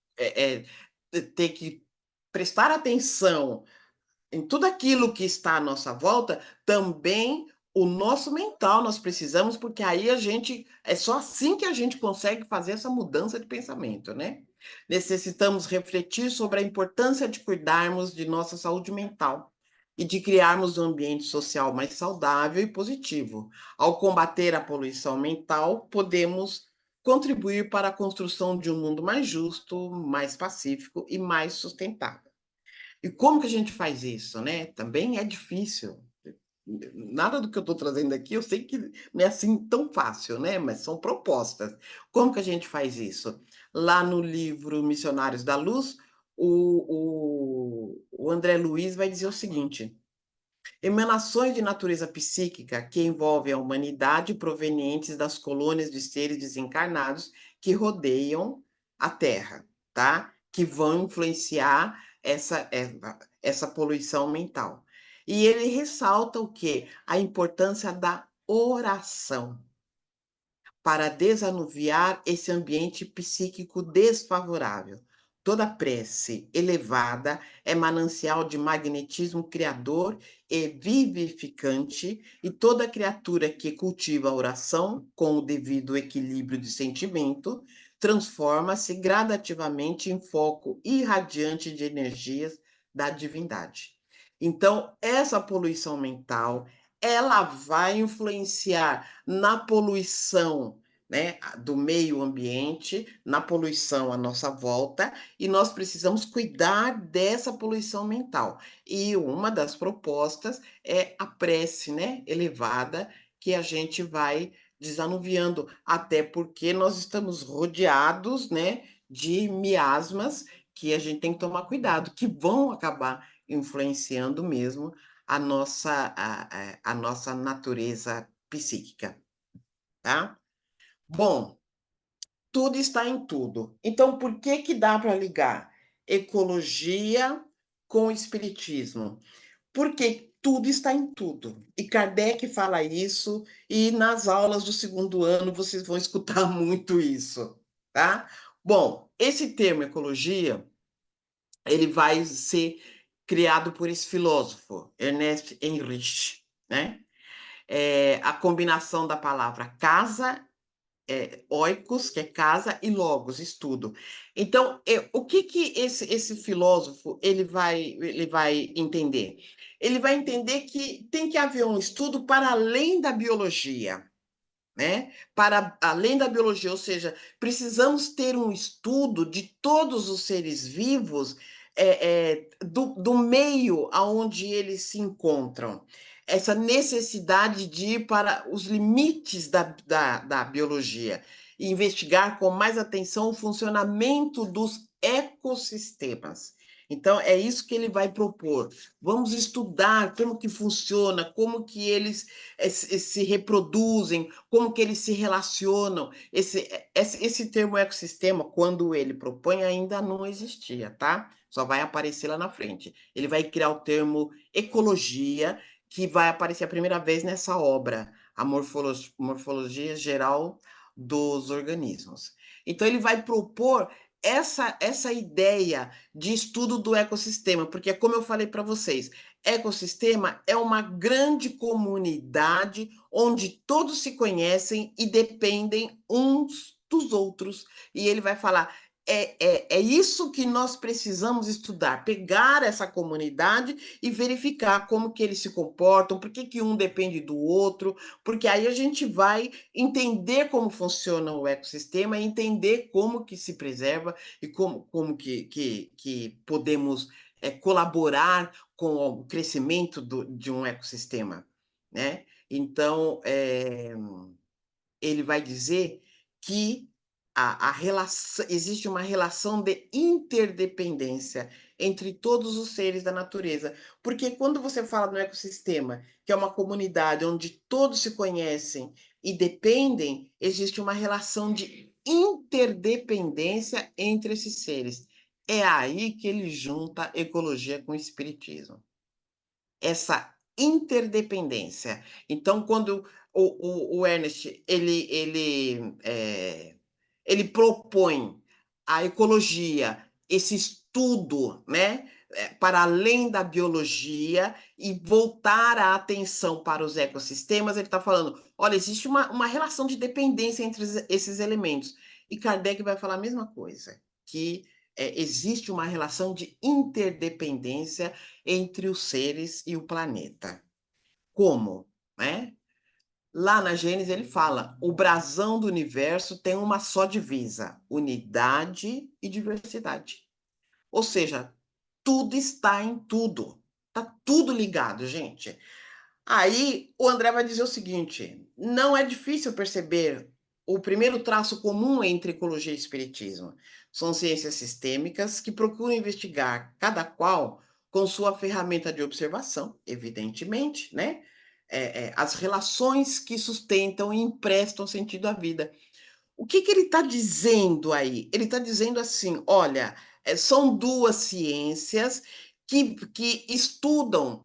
ter que prestar atenção em tudo aquilo que está à nossa volta, também o nosso mental nós precisamos, porque aí a gente é só assim que a gente consegue fazer essa mudança de pensamento, né? Necessitamos refletir sobre a importância de cuidarmos de nossa saúde mental e de criarmos um ambiente social mais saudável e positivo. Ao combater a poluição mental, podemos contribuir para a construção de um mundo mais justo, mais pacífico e mais sustentável. E como que a gente faz isso, né? Também é difícil. Nada do que eu estou trazendo aqui, eu sei que não é assim tão fácil, né? Mas são propostas. Como que a gente faz isso? Lá no livro Missionários da Luz, o André Luiz vai dizer o seguinte: emanações de natureza psíquica que envolvem a humanidade provenientes das colônias de seres desencarnados que rodeiam a Terra, tá? Que vão influenciar essa poluição mental. E ele ressalta o quê? A importância da oração para desanuviar esse ambiente psíquico desfavorável. Toda prece elevada é manancial de magnetismo criador e vivificante, e toda criatura que cultiva a oração com o devido equilíbrio de sentimento transforma-se gradativamente em foco irradiante de energias da divindade. Então, essa poluição mental, ela vai influenciar na poluição, né, do meio ambiente, na poluição à nossa volta, e nós precisamos cuidar dessa poluição mental. E uma das propostas é a prece, né, elevada, que a gente vai desanuviando, até porque nós estamos rodeados, né, de miasmas que a gente tem que tomar cuidado, que vão acabar influenciando mesmo a nossa natureza psíquica, tá? Bom, tudo está em tudo. Então, por que que dá para ligar ecologia com espiritismo? Porque tudo está em tudo. E Kardec fala isso, e nas aulas do segundo ano vocês vão escutar muito isso, tá? Bom, esse termo ecologia, ele vai ser criado por esse filósofo, Ernest Heinrich, né? A combinação da palavra casa, oikos, que é casa, e logos, estudo. Então, o que que esse filósofo ele vai entender? Ele vai entender que tem que haver um estudo para além da biologia, né? Para além da biologia, ou seja, precisamos ter um estudo de todos os seres vivos, do meio aonde eles se encontram. Essa necessidade de ir para os limites da biologia e investigar com mais atenção o funcionamento dos ecossistemas. Então, é isso que ele vai propor. Vamos estudar como que funciona, como que eles se reproduzem, como que eles se relacionam. Esse termo ecossistema, quando ele propõe, ainda não existia, tá? Só vai aparecer lá na frente. Ele vai criar o termo ecologia, que vai aparecer a primeira vez nessa obra, a Morfologia Geral dos Organismos. Então, ele vai propor essa ideia de estudo do ecossistema, porque, como eu falei para vocês, ecossistema é uma grande comunidade onde todos se conhecem e dependem uns dos outros. E ele vai falar é isso que nós precisamos estudar, pegar essa comunidade e verificar como que eles se comportam, por que que um depende do outro, porque aí a gente vai entender como funciona o ecossistema e entender como que se preserva e como que podemos colaborar com o crescimento de um ecossistema, né? Então, ele vai dizer que a relação, existe uma relação de interdependência entre todos os seres da natureza. Porque quando você fala no ecossistema, que é uma comunidade onde todos se conhecem e dependem, existe uma relação de interdependência entre esses seres. É aí que ele junta ecologia com espiritismo, essa interdependência. Então, quando o Ernest ele propõe a ecologia, esse estudo, né, para além da biologia e voltar a atenção para os ecossistemas, ele está falando, olha, existe uma relação de dependência entre esses elementos. E Kardec vai falar a mesma coisa, que existe uma relação de interdependência entre os seres e o planeta. Como? Né? Lá na Gênesis ele fala: o brasão do universo tem uma só divisa, unidade e diversidade. Ou seja, tudo está em tudo. Está tudo ligado, gente. Aí o André vai dizer o seguinte: não é difícil perceber o primeiro traço comum entre ecologia e espiritismo. São ciências sistêmicas que procuram investigar, cada qual com sua ferramenta de observação, evidentemente, né? As relações que sustentam e emprestam sentido à vida. O que ele está dizendo aí? Ele está dizendo assim: olha, são duas ciências que estudam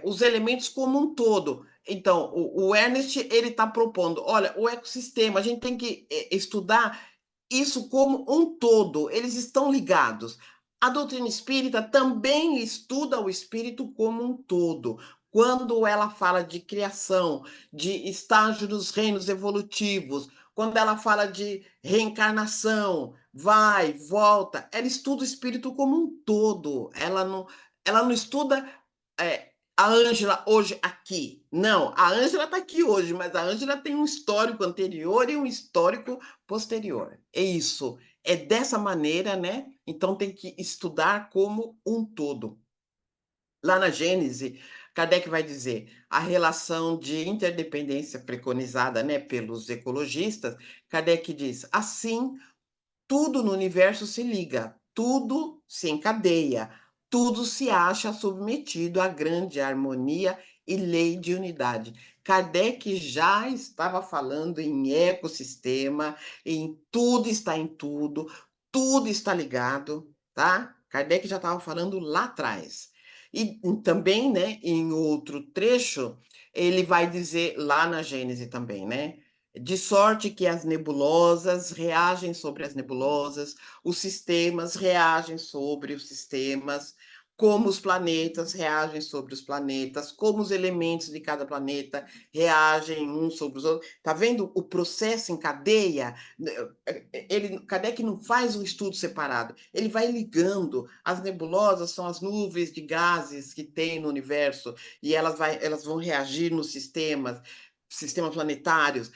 os elementos como um todo. Então, o Ernest ele está propondo: olha, o ecossistema, a gente tem que estudar isso como um todo, eles estão ligados. A doutrina espírita também estuda o espírito como um todo. Quando ela fala de criação, de estágio dos reinos evolutivos, quando ela fala de reencarnação, vai, volta, ela estuda o espírito como um todo. Ela não estuda a Ângela hoje aqui. Não, a Ângela está aqui hoje, mas a Ângela tem um histórico anterior e um histórico posterior. É isso. É dessa maneira, né? Então tem que estudar como um todo. Lá na Gênese, Kardec vai dizer a relação de interdependência preconizada, né, pelos ecologistas. Kardec diz: assim, tudo no universo se liga, tudo se encadeia, tudo se acha submetido à grande harmonia e lei de unidade. Kardec já estava falando em ecossistema, em tudo está em tudo, tudo está ligado, tá? Kardec já estava falando lá atrás. E também, né, em outro trecho, ele vai dizer lá na Gênese também, né? De sorte que as nebulosas reagem sobre as nebulosas, os sistemas reagem sobre os sistemas, como os planetas reagem sobre os planetas, como os elementos de cada planeta reagem uns sobre os outros. Está vendo o processo em cadeia? Kardec não faz um estudo separado, ele vai ligando. As nebulosas são as nuvens de gases que tem no universo e elas vão reagir nos sistemas planetários,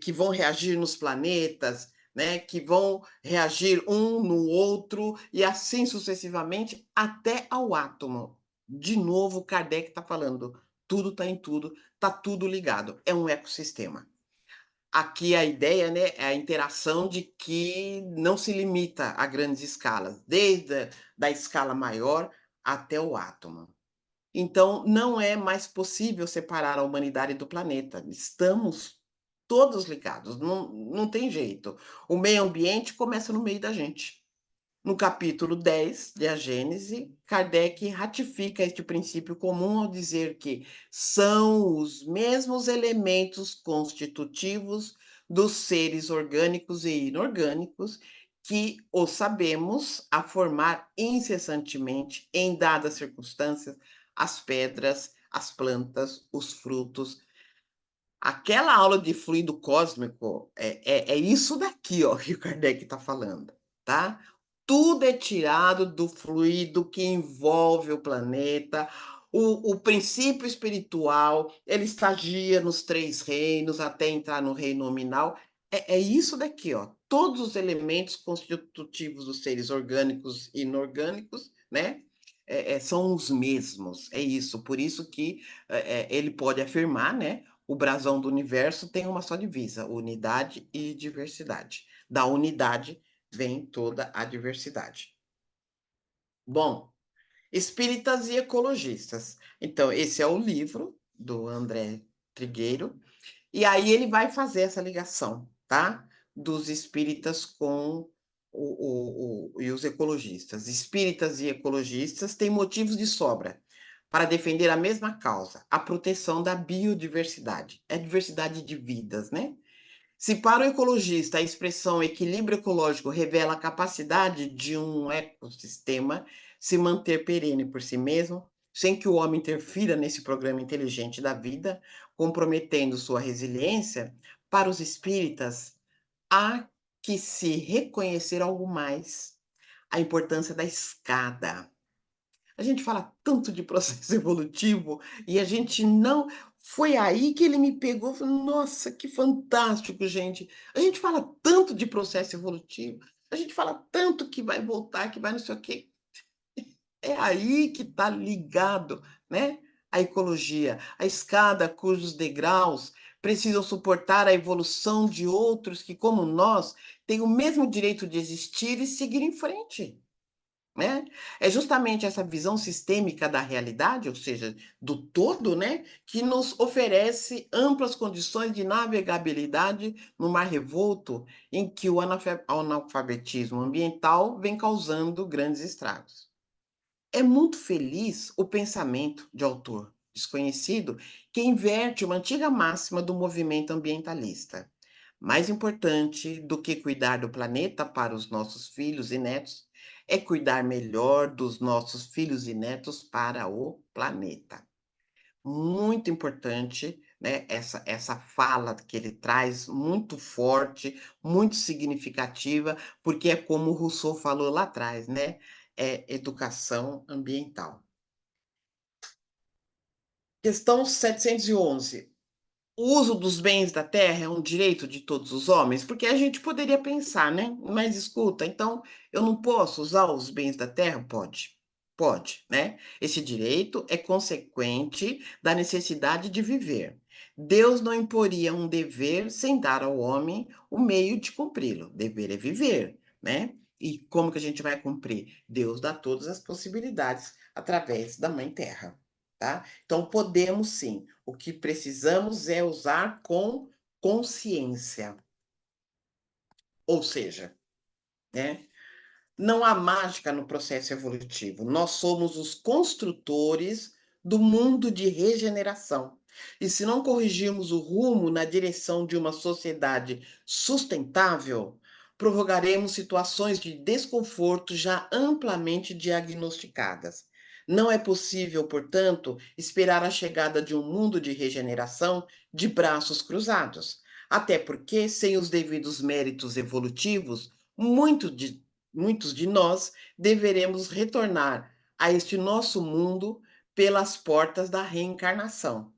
que vão reagir nos planetas, né, que vão reagir um no outro e assim sucessivamente até ao átomo. De novo, Kardec está falando, tudo está em tudo, está tudo ligado, é um ecossistema. Aqui a ideia, né, é a interação de que não se limita a grandes escalas, desde da escala maior até o átomo. Então, não é mais possível separar a humanidade do planeta. Estamos todos ligados, não tem jeito. O meio ambiente começa no meio da gente. No capítulo 10 de A Gênese, Kardec ratifica este princípio comum ao dizer que são os mesmos elementos constitutivos dos seres orgânicos e inorgânicos que os sabemos a formar incessantemente, em dadas circunstâncias, as pedras, as plantas, os frutos. Aquela aula de fluido cósmico é isso daqui, ó, que o Kardec está falando. tá? Tudo é tirado do fluido que envolve o planeta. O princípio espiritual, ele estagia nos 3 reinos até entrar no reino nominal. É isso daqui, ó. Todos os elementos constitutivos dos seres orgânicos e inorgânicos, né? São os mesmos. É isso. Por isso que ele pode afirmar, né? O brasão do universo tem uma só divisa: unidade e diversidade. Da unidade vem toda a diversidade. Bom, espíritas e ecologistas. Então, esse é o livro do André Trigueiro, e aí ele vai fazer essa ligação, tá? Dos espíritas com e os ecologistas. Espíritas e ecologistas têm motivos de sobra para defender a mesma causa, a proteção da biodiversidade, a diversidade de vidas, né? Se para o ecologista a expressão equilíbrio ecológico revela a capacidade de um ecossistema se manter perene por si mesmo, sem que o homem interfira nesse programa inteligente da vida, comprometendo sua resiliência, para os espíritas há que se reconhecer algo mais: a importância da escada. A gente fala tanto de processo evolutivo e a gente não. Foi aí que ele me pegou. Falei, nossa, que fantástico, gente. A gente fala tanto de processo evolutivo, a gente fala tanto que vai voltar, que vai não sei o quê. É aí que está ligado, né? A ecologia, a escada cujos degraus precisam suportar a evolução de outros que, como nós, têm o mesmo direito de existir e seguir em frente, né? É justamente essa visão sistêmica da realidade, ou seja, do todo, né, que nos oferece amplas condições de navegabilidade no mar revolto em que o analfabetismo ambiental vem causando grandes estragos. É muito feliz o pensamento de autor desconhecido que inverte uma antiga máxima do movimento ambientalista. Mais importante do que cuidar do planeta para os nossos filhos e netos é cuidar melhor dos nossos filhos e netos para o planeta. Muito importante, né, essa fala que ele traz, muito forte, muito significativa, porque é como o Rousseau falou lá atrás, né? É educação ambiental. Questão 711. O uso dos bens da terra é um direito de todos os homens? Porque a gente poderia pensar, né? Mas escuta, então eu não posso usar os bens da terra? Pode, pode, né? Esse direito é consequente da necessidade de viver. Deus não imporia um dever sem dar ao homem o meio de cumpri-lo. Dever é viver, né? E como que a gente vai cumprir? Deus dá todas as possibilidades através da Mãe Terra, tá? Então podemos sim. O que precisamos é usar com consciência. Ou seja, né? Não há mágica no processo evolutivo. Nós somos os construtores do mundo de regeneração. E se não corrigirmos o rumo na direção de uma sociedade sustentável, provocaremos situações de desconforto já amplamente diagnosticadas. Não é possível, portanto, esperar a chegada de um mundo de regeneração de braços cruzados. Até porque, sem os devidos méritos evolutivos, muitos de nós deveremos retornar a este nosso mundo pelas portas da reencarnação.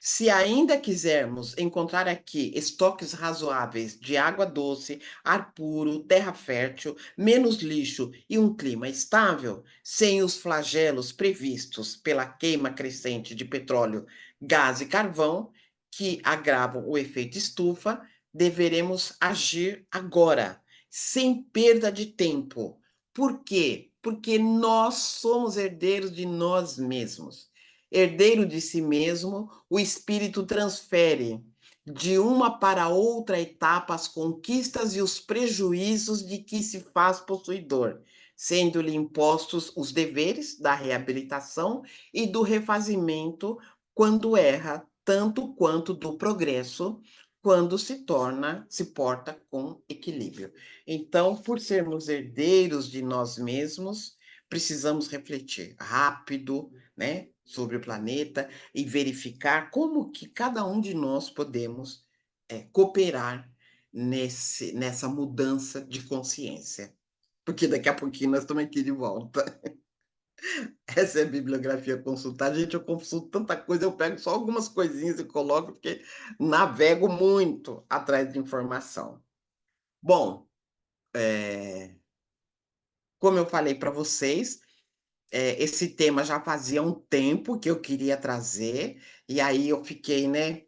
Se ainda quisermos encontrar aqui estoques razoáveis de água doce, ar puro, terra fértil, menos lixo e um clima estável, sem os flagelos previstos pela queima crescente de petróleo, gás e carvão, que agravam o efeito estufa, deveremos agir agora, sem perda de tempo. Por quê? Porque nós somos herdeiros de nós mesmos. Herdeiro de si mesmo, o espírito transfere de uma para outra etapa as conquistas e os prejuízos de que se faz possuidor, sendo-lhe impostos os deveres da reabilitação e do refazimento quando erra, tanto quanto do progresso quando se porta com equilíbrio. Então, por sermos herdeiros de nós mesmos, precisamos refletir rápido, né, sobre o planeta e verificar como que cada um de nós podemos cooperar nessa mudança de consciência. Porque daqui a pouquinho nós estamos aqui de volta. Essa é a bibliografia consultada. Gente, eu consulto tanta coisa, eu pego só algumas coisinhas e coloco, porque navego muito atrás de informação. Bom, como eu falei para vocês, esse tema já fazia um tempo que eu queria trazer, e aí eu fiquei, né?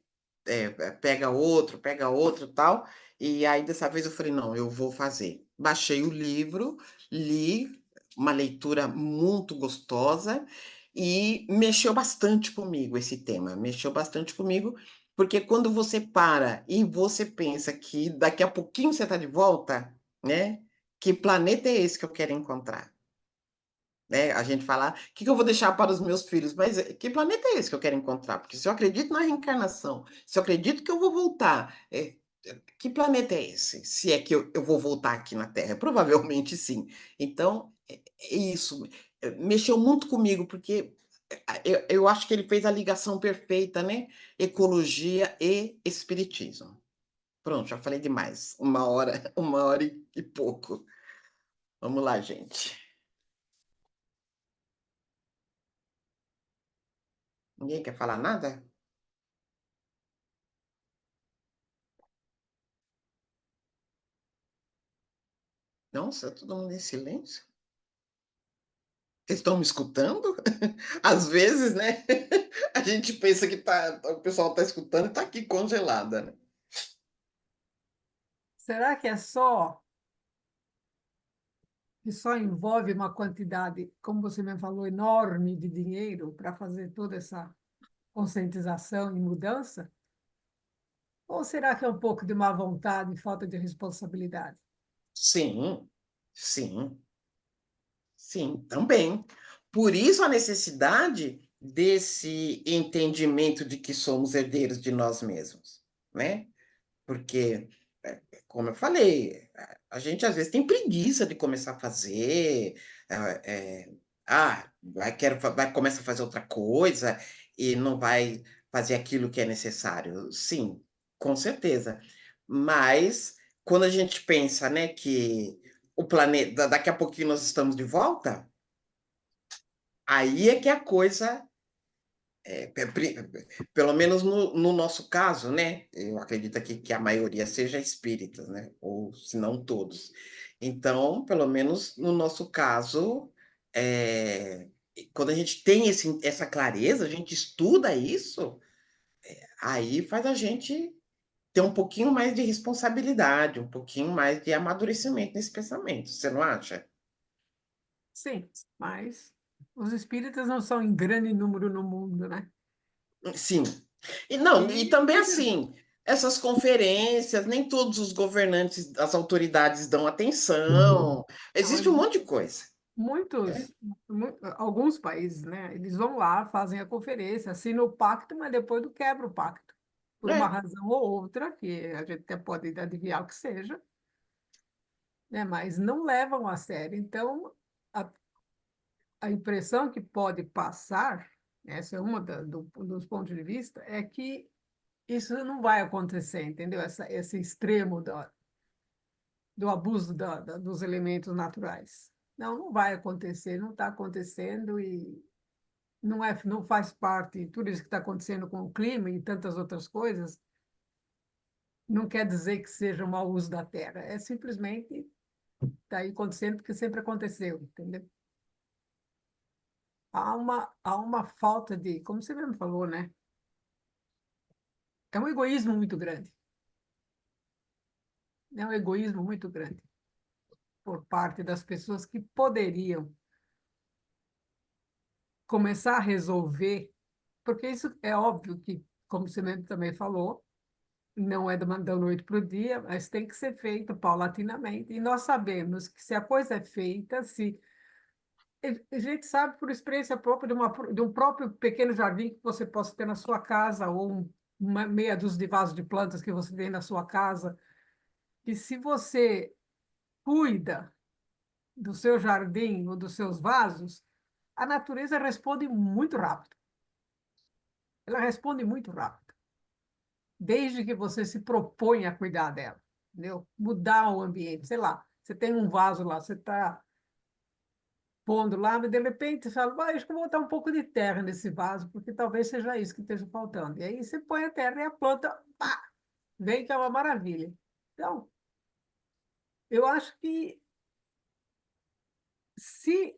Pega outro, tal. E aí dessa vez eu falei, não, eu vou fazer. Baixei o livro, li, uma leitura muito gostosa e mexeu bastante comigo esse tema, mexeu bastante comigo, porque quando você para e você pensa que daqui a pouquinho você está de volta, né? Que planeta é esse que eu quero encontrar? Né? A gente fala, o que que eu vou deixar para os meus filhos? Mas que planeta é esse que eu quero encontrar? Porque se eu acredito na reencarnação, se eu acredito que eu vou voltar, que planeta é esse? Se é que eu vou voltar aqui na Terra? Provavelmente sim. Então, é isso. Mexeu muito comigo, porque eu acho que ele fez a ligação perfeita, né? Ecologia e espiritismo. Pronto, já falei demais. Uma hora, uma hora e pouco. Vamos lá, gente. Ninguém quer falar nada? Nossa, todo mundo em silêncio. Vocês estão me escutando? Às vezes, né? A gente pensa que o pessoal está escutando e está aqui congelada, né? Será que só envolve uma quantidade, como você me falou, enorme de dinheiro para fazer toda essa conscientização e mudança? Ou será que é um pouco de má vontade e falta de responsabilidade? Sim, sim, sim, também. Por isso a necessidade desse entendimento de que somos herdeiros de nós mesmos, né? Porque, como eu falei, a gente às vezes tem preguiça de começar a fazer, vai começar a fazer outra coisa e não vai fazer aquilo que é necessário. Sim, com certeza. Mas quando a gente pensa, né, que o planeta, daqui a pouquinho nós estamos de volta, aí é que a coisa pelo menos no nosso caso, né? Eu acredito aqui que a maioria seja espírita, né? Ou se não todos. Então, pelo menos no nosso caso, é, quando a gente tem essa clareza, a gente estuda isso, aí faz a gente ter um pouquinho mais de responsabilidade, um pouquinho mais de amadurecimento nesse pensamento. Você não acha? Sim, mas os espíritas não são em grande número no mundo, né? Sim. E não, e E também muitas, assim, essas conferências, nem todos os governantes, as autoridades dão atenção. não, Existe um monte de coisa, né? alguns países, né? Eles vão lá, fazem a conferência, assinam o pacto, mas depois não quebra o pacto. Por uma É, razão ou outra, que a gente até pode adivinhar o que seja, né? Mas não levam a sério. Então, a, a impressão que pode passar, essa é dos pontos de vista, é que isso não vai acontecer, entendeu? Esse extremo do abuso dos elementos naturais. Não, não vai acontecer, não está acontecendo e não faz parte, tudo isso que está acontecendo com o clima e tantas outras coisas, não quer dizer que seja um mau uso da terra, é simplesmente está aí acontecendo porque sempre aconteceu, entendeu? Há uma falta de, como você mesmo falou, né? É um egoísmo muito grande, é um egoísmo muito grande por parte das pessoas que poderiam começar a resolver, porque isso é óbvio que, como você mesmo também falou, não é da noite para o dia, mas tem que ser feito paulatinamente. E nós sabemos que se a coisa é feita, se a gente sabe por experiência própria de um próprio pequeno jardim que você possa ter na sua casa, ou uma meia dúzia de vasos de plantas que você tem na sua casa, que se você cuida do seu jardim ou dos seus vasos, a natureza responde muito rápido. Ela responde muito rápido, desde que você se propõe a cuidar dela. entendeu? Mudar o ambiente, sei lá, você tem um vaso lá, você está pondo lá, mas de repente você fala, "Ah, acho que eu vou botar um pouco de terra nesse vaso, porque talvez seja isso que esteja faltando." E aí você põe a terra e a planta, pá, vem que é uma maravilha. Então, eu acho que se,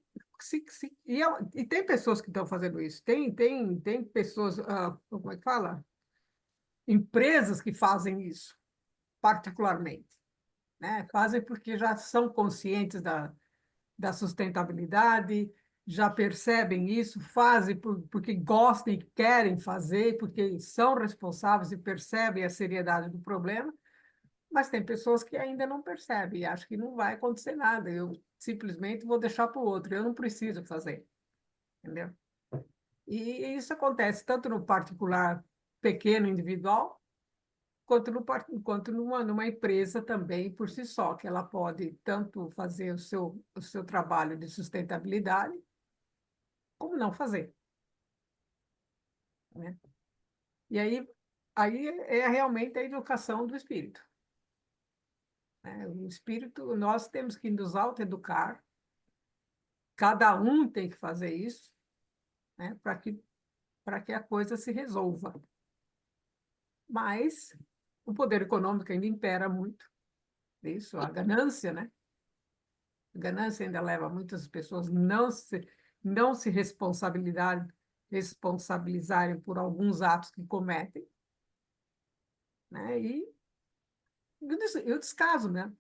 e tem pessoas que estão fazendo isso, tem pessoas, como é que fala? Empresas que fazem isso, particularmente, né? Fazem porque já são conscientes da sustentabilidade, já percebem isso, fazem porque gostam e querem fazer, porque são responsáveis e percebem a seriedade do problema, mas tem pessoas que ainda não percebem e acham que não vai acontecer nada, eu simplesmente vou deixar para o outro, eu não preciso fazer, entendeu? E isso acontece tanto no particular pequeno, individual, quanto, quanto numa empresa também por si só, que ela pode tanto fazer o seu trabalho de sustentabilidade, como não fazer, né? E aí é realmente a educação do espírito, né? O espírito, nós temos que nos autoeducar, cada um tem que fazer isso, né? Para que a coisa se resolva. Mas o poder econômico ainda impera muito, isso, a ganância, né? A ganância ainda leva muitas pessoas não se responsabilizarem por alguns atos que cometem, né? E o descaso, né?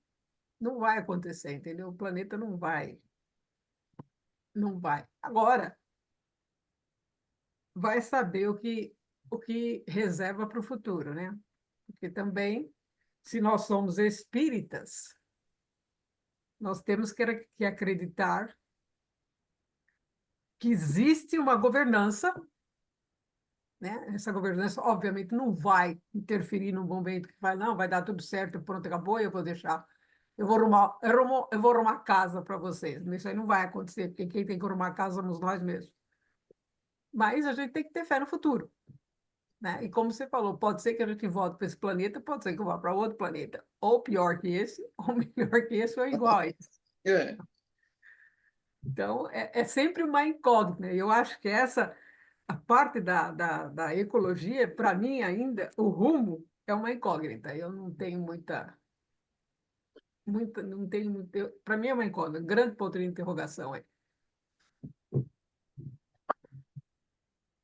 Não vai acontecer, entendeu? O planeta não vai. Agora, vai saber o que reserva para o futuro, né? Porque também, se nós somos espíritas, nós temos que acreditar que existe uma governança, né? Essa governança, obviamente, não vai interferir no momento que vai, não, vai dar tudo certo, pronto, acabou, eu vou deixar, eu vou arrumar casa para vocês. Isso aí não vai acontecer, porque quem tem que arrumar casa somos nós mesmos. Mas a gente tem que ter fé no futuro, né? E como você falou, pode ser que a gente volte para esse planeta, pode ser que eu vá para outro planeta, ou pior que esse, ou melhor que esse, ou igual a esse. É. Então, é sempre uma incógnita. Eu acho que a parte da ecologia, para mim ainda, o rumo é uma incógnita. Eu não tenho não tenho muito, para mim é uma incógnita, grande ponto de interrogação aí.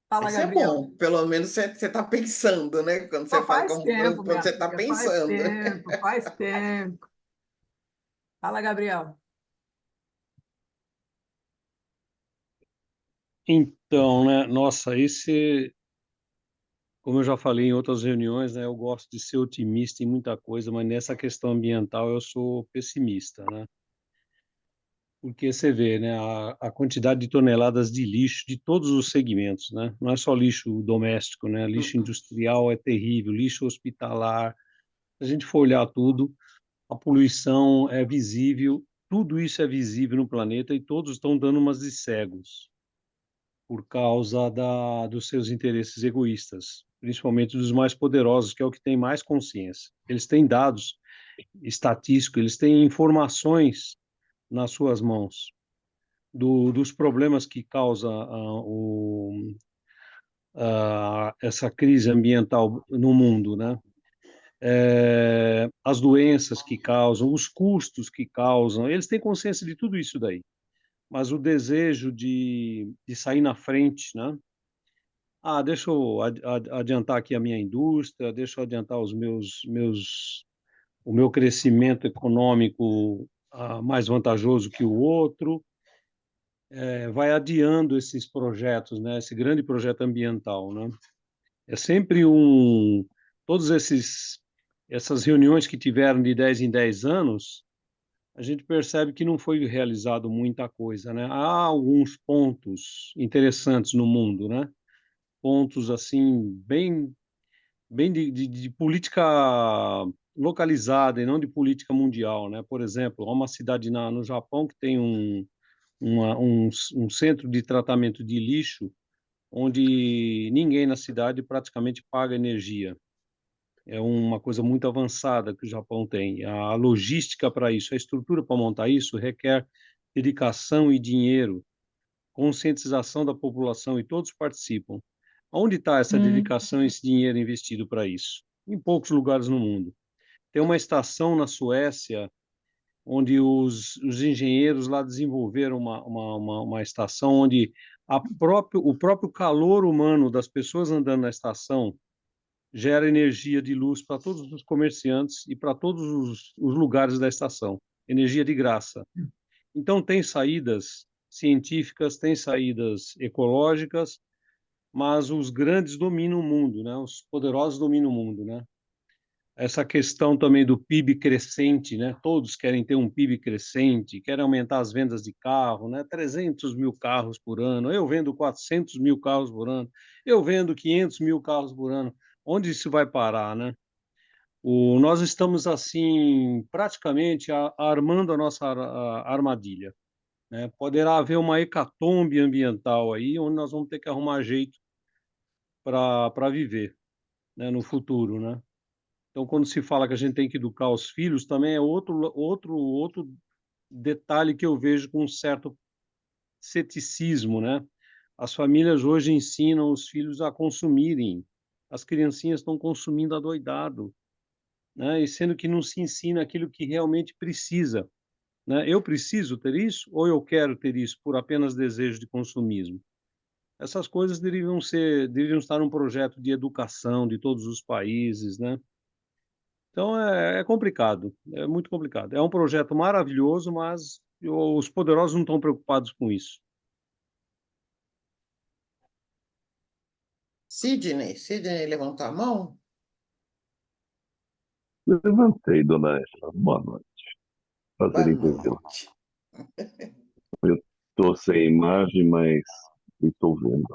Fala, Isso é Gabriel. bom, pelo menos você está pensando, né? Quando você Mas fala faz como tempo, quando minha você está filha, faz pensando. tempo, faz tempo. Fala, Gabriel. Então, né, nossa, como eu já falei em outras reuniões, né, eu gosto de ser otimista em muita coisa, mas nessa questão ambiental eu sou pessimista, né? Porque você vê, né, a quantidade de toneladas de lixo de todos os segmentos, né? Não é só lixo doméstico, né? Lixo industrial é terrível, lixo hospitalar. Se a gente for olhar tudo, a poluição é visível, tudo isso é visível no planeta e todos estão dando umas de cegos por causa dos seus interesses egoístas, principalmente dos mais poderosos, que é o que tem mais consciência. Eles têm dados estatísticos, eles têm informações nas suas mãos dos problemas que causa essa crise ambiental no mundo, né? As doenças que causam, os custos que causam, eles têm consciência de tudo isso daí. Mas o desejo de sair na frente, né? Deixa eu adiantar aqui a minha indústria, deixa eu adiantar o meu crescimento econômico mais vantajoso que o outro, vai adiando esses projetos, né? Esse grande projeto ambiental, né? É sempre todos essas reuniões que tiveram de 10 em 10 anos, a gente percebe que não foi realizado muita coisa, né? Há alguns pontos interessantes no mundo, né? Pontos assim bem de política localizada e não de política mundial, né? Por exemplo, há uma cidade no Japão que tem um centro de tratamento de lixo onde ninguém na cidade praticamente paga energia. É uma coisa muito avançada que o Japão tem. A logística para isso, a estrutura para montar isso requer dedicação e dinheiro, conscientização da população e todos participam. Onde está essa dedicação e esse dinheiro investido para isso? Em poucos lugares no mundo. Tem uma estação na Suécia onde os engenheiros lá desenvolveram uma estação onde o próprio calor humano das pessoas andando na estação gera energia de luz para todos os comerciantes e para todos os lugares da estação, energia de graça. Então, tem saídas científicas, tem saídas ecológicas, mas os grandes dominam o mundo, né? Os poderosos dominam o mundo, né? Essa questão também do PIB crescente, né? Todos querem ter um PIB crescente, querem aumentar as vendas de carro, né? 300 mil carros por ano, eu vendo 400 mil carros por ano, eu vendo 500 mil carros por ano. Onde isso vai parar, né? Nós estamos, assim, praticamente armando a nossa armadilha, né? Poderá haver uma hecatombe ambiental aí, onde nós vamos ter que arrumar jeito para viver, né, no futuro, né? Então, quando se fala que a gente tem que educar os filhos, também é outro detalhe que eu vejo com um certo ceticismo, né? As famílias hoje ensinam os filhos a consumirem. As criancinhas estão consumindo adoidado, né? E sendo que não se ensina aquilo que realmente precisa, né? Eu preciso ter isso ou eu quero ter isso por apenas desejo de consumismo? Essas coisas deveriam estar num projeto de educação de todos os países, né? Então é complicado, é muito complicado. É um projeto maravilhoso, mas os poderosos não estão preocupados com isso. Sidney levantou a mão? Levantei, dona Ângela. Boa noite. Boa Prazer em vê-la. noite. Eu estou sem imagem, mas estou vendo.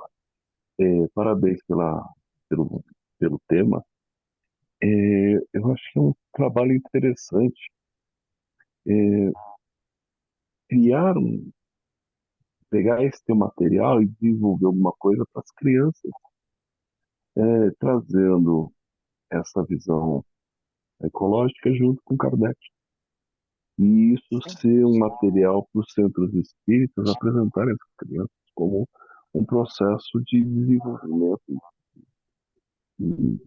Parabéns pelo tema. Eu acho que é um trabalho interessante. É, criar pegar esse teu material e desenvolver alguma coisa para as crianças, trazendo essa visão ecológica junto com Kardec. E isso ser um material para os centros espíritas apresentarem às crianças como um processo de desenvolvimento e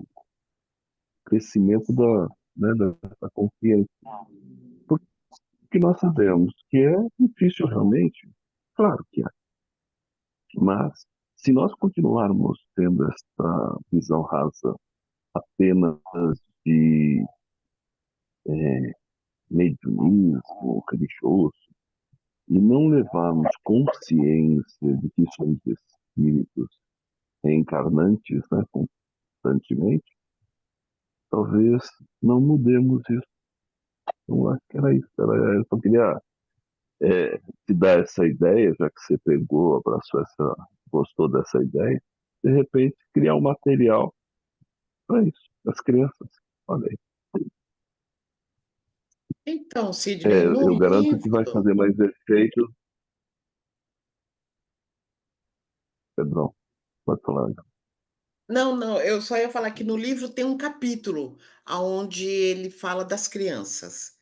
crescimento da consciência. Porque nós sabemos que é difícil realmente, claro que é, mas se nós continuarmos tendo essa visão rasa apenas de mediunismo religioso e não levarmos consciência de que somos espíritos reencarnantes, né, constantemente, talvez não mudemos isso. Então, acho que era isso. Eu só queria te dar essa ideia, já que você pegou, abraçou gostou dessa ideia, de repente criar um material para isso, para as crianças. Olha aí. Então, Sidney, no Eu garanto que vai livro. fazer mais efeito. Perdão, pode falar. Não, não, eu só ia falar que no livro tem um capítulo onde ele fala das crianças,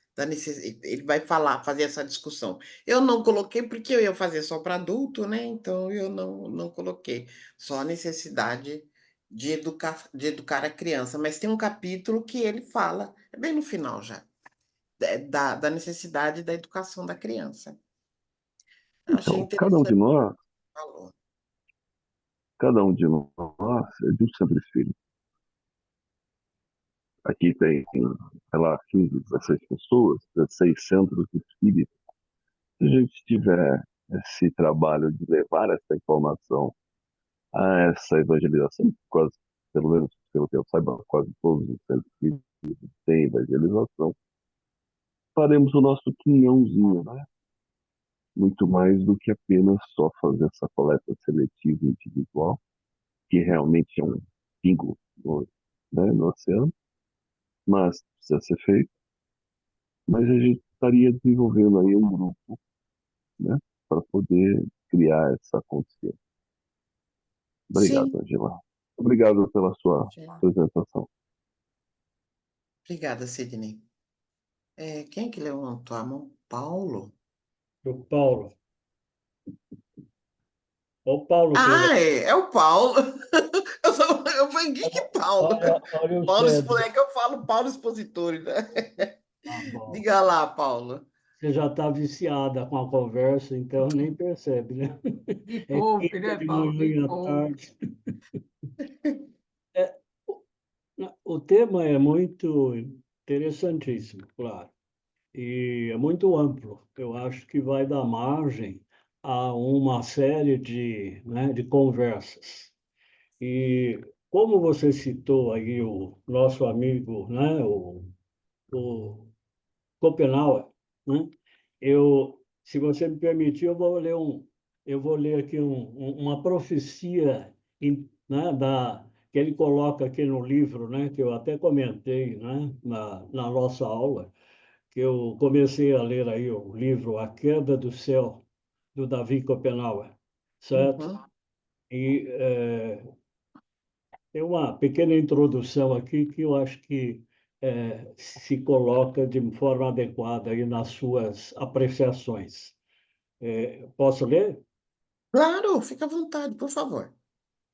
ele vai falar, fazer essa discussão. Eu não coloquei porque eu ia fazer só para adulto, né? Então eu não coloquei. Só a necessidade de educar a criança. Mas tem um capítulo que ele fala, é bem no final já, da necessidade da educação da criança. Eu achei Então, cada um de interessante o nós, que ele falou. cada um de nós é de um centro espírita. Aqui tem, sei lá, 15, 16 pessoas, 16 centros espíritas. Se a gente tiver esse trabalho de levar essa informação a essa evangelização, quase, pelo menos pelo que eu saiba, quase todos os centros espíritas têm evangelização, faremos o nosso quinhãozinho, né? Muito mais do que apenas só fazer essa coleta seletiva individual, que realmente é um pingo no oceano, mas precisa ser feito. Mas a gente estaria desenvolvendo aí um grupo, né, para poder criar essa consciência. Obrigado, Sim, Angela. Obrigado pela sua gente. apresentação. Obrigada, Sidney. Quem que levantou a mão? Paulo? O Paulo. O Paulo fez. Ah, é o Paulo. Eu falei, quem que é Paulo? Olha o Paulo, César. é que eu falo Paulo Expositore, né? Ah, bom. Diga lá, Paulo. Você já está viciada com a conversa, então nem percebe, né? Me É poupe, quinta né, de Paulo? Me manhã à poupe. tarde. É, o tema é muito interessantíssimo, claro, e é muito amplo. Eu acho que vai dar margem a uma série de conversas. E como você citou aí o nosso amigo, né, o Schopenhauer, né? Se você me permitir, eu vou ler aqui uma profecia, né, que ele coloca aqui no livro, né, que eu até comentei, né, na nossa aula, que eu comecei a ler aí o livro A Queda do Céu, do Davi Schopenhauer, certo? Uhum. E tem uma pequena introdução aqui que eu acho que se coloca de forma adequada aí nas suas apreciações. Posso ler? Claro, fica à vontade, por favor.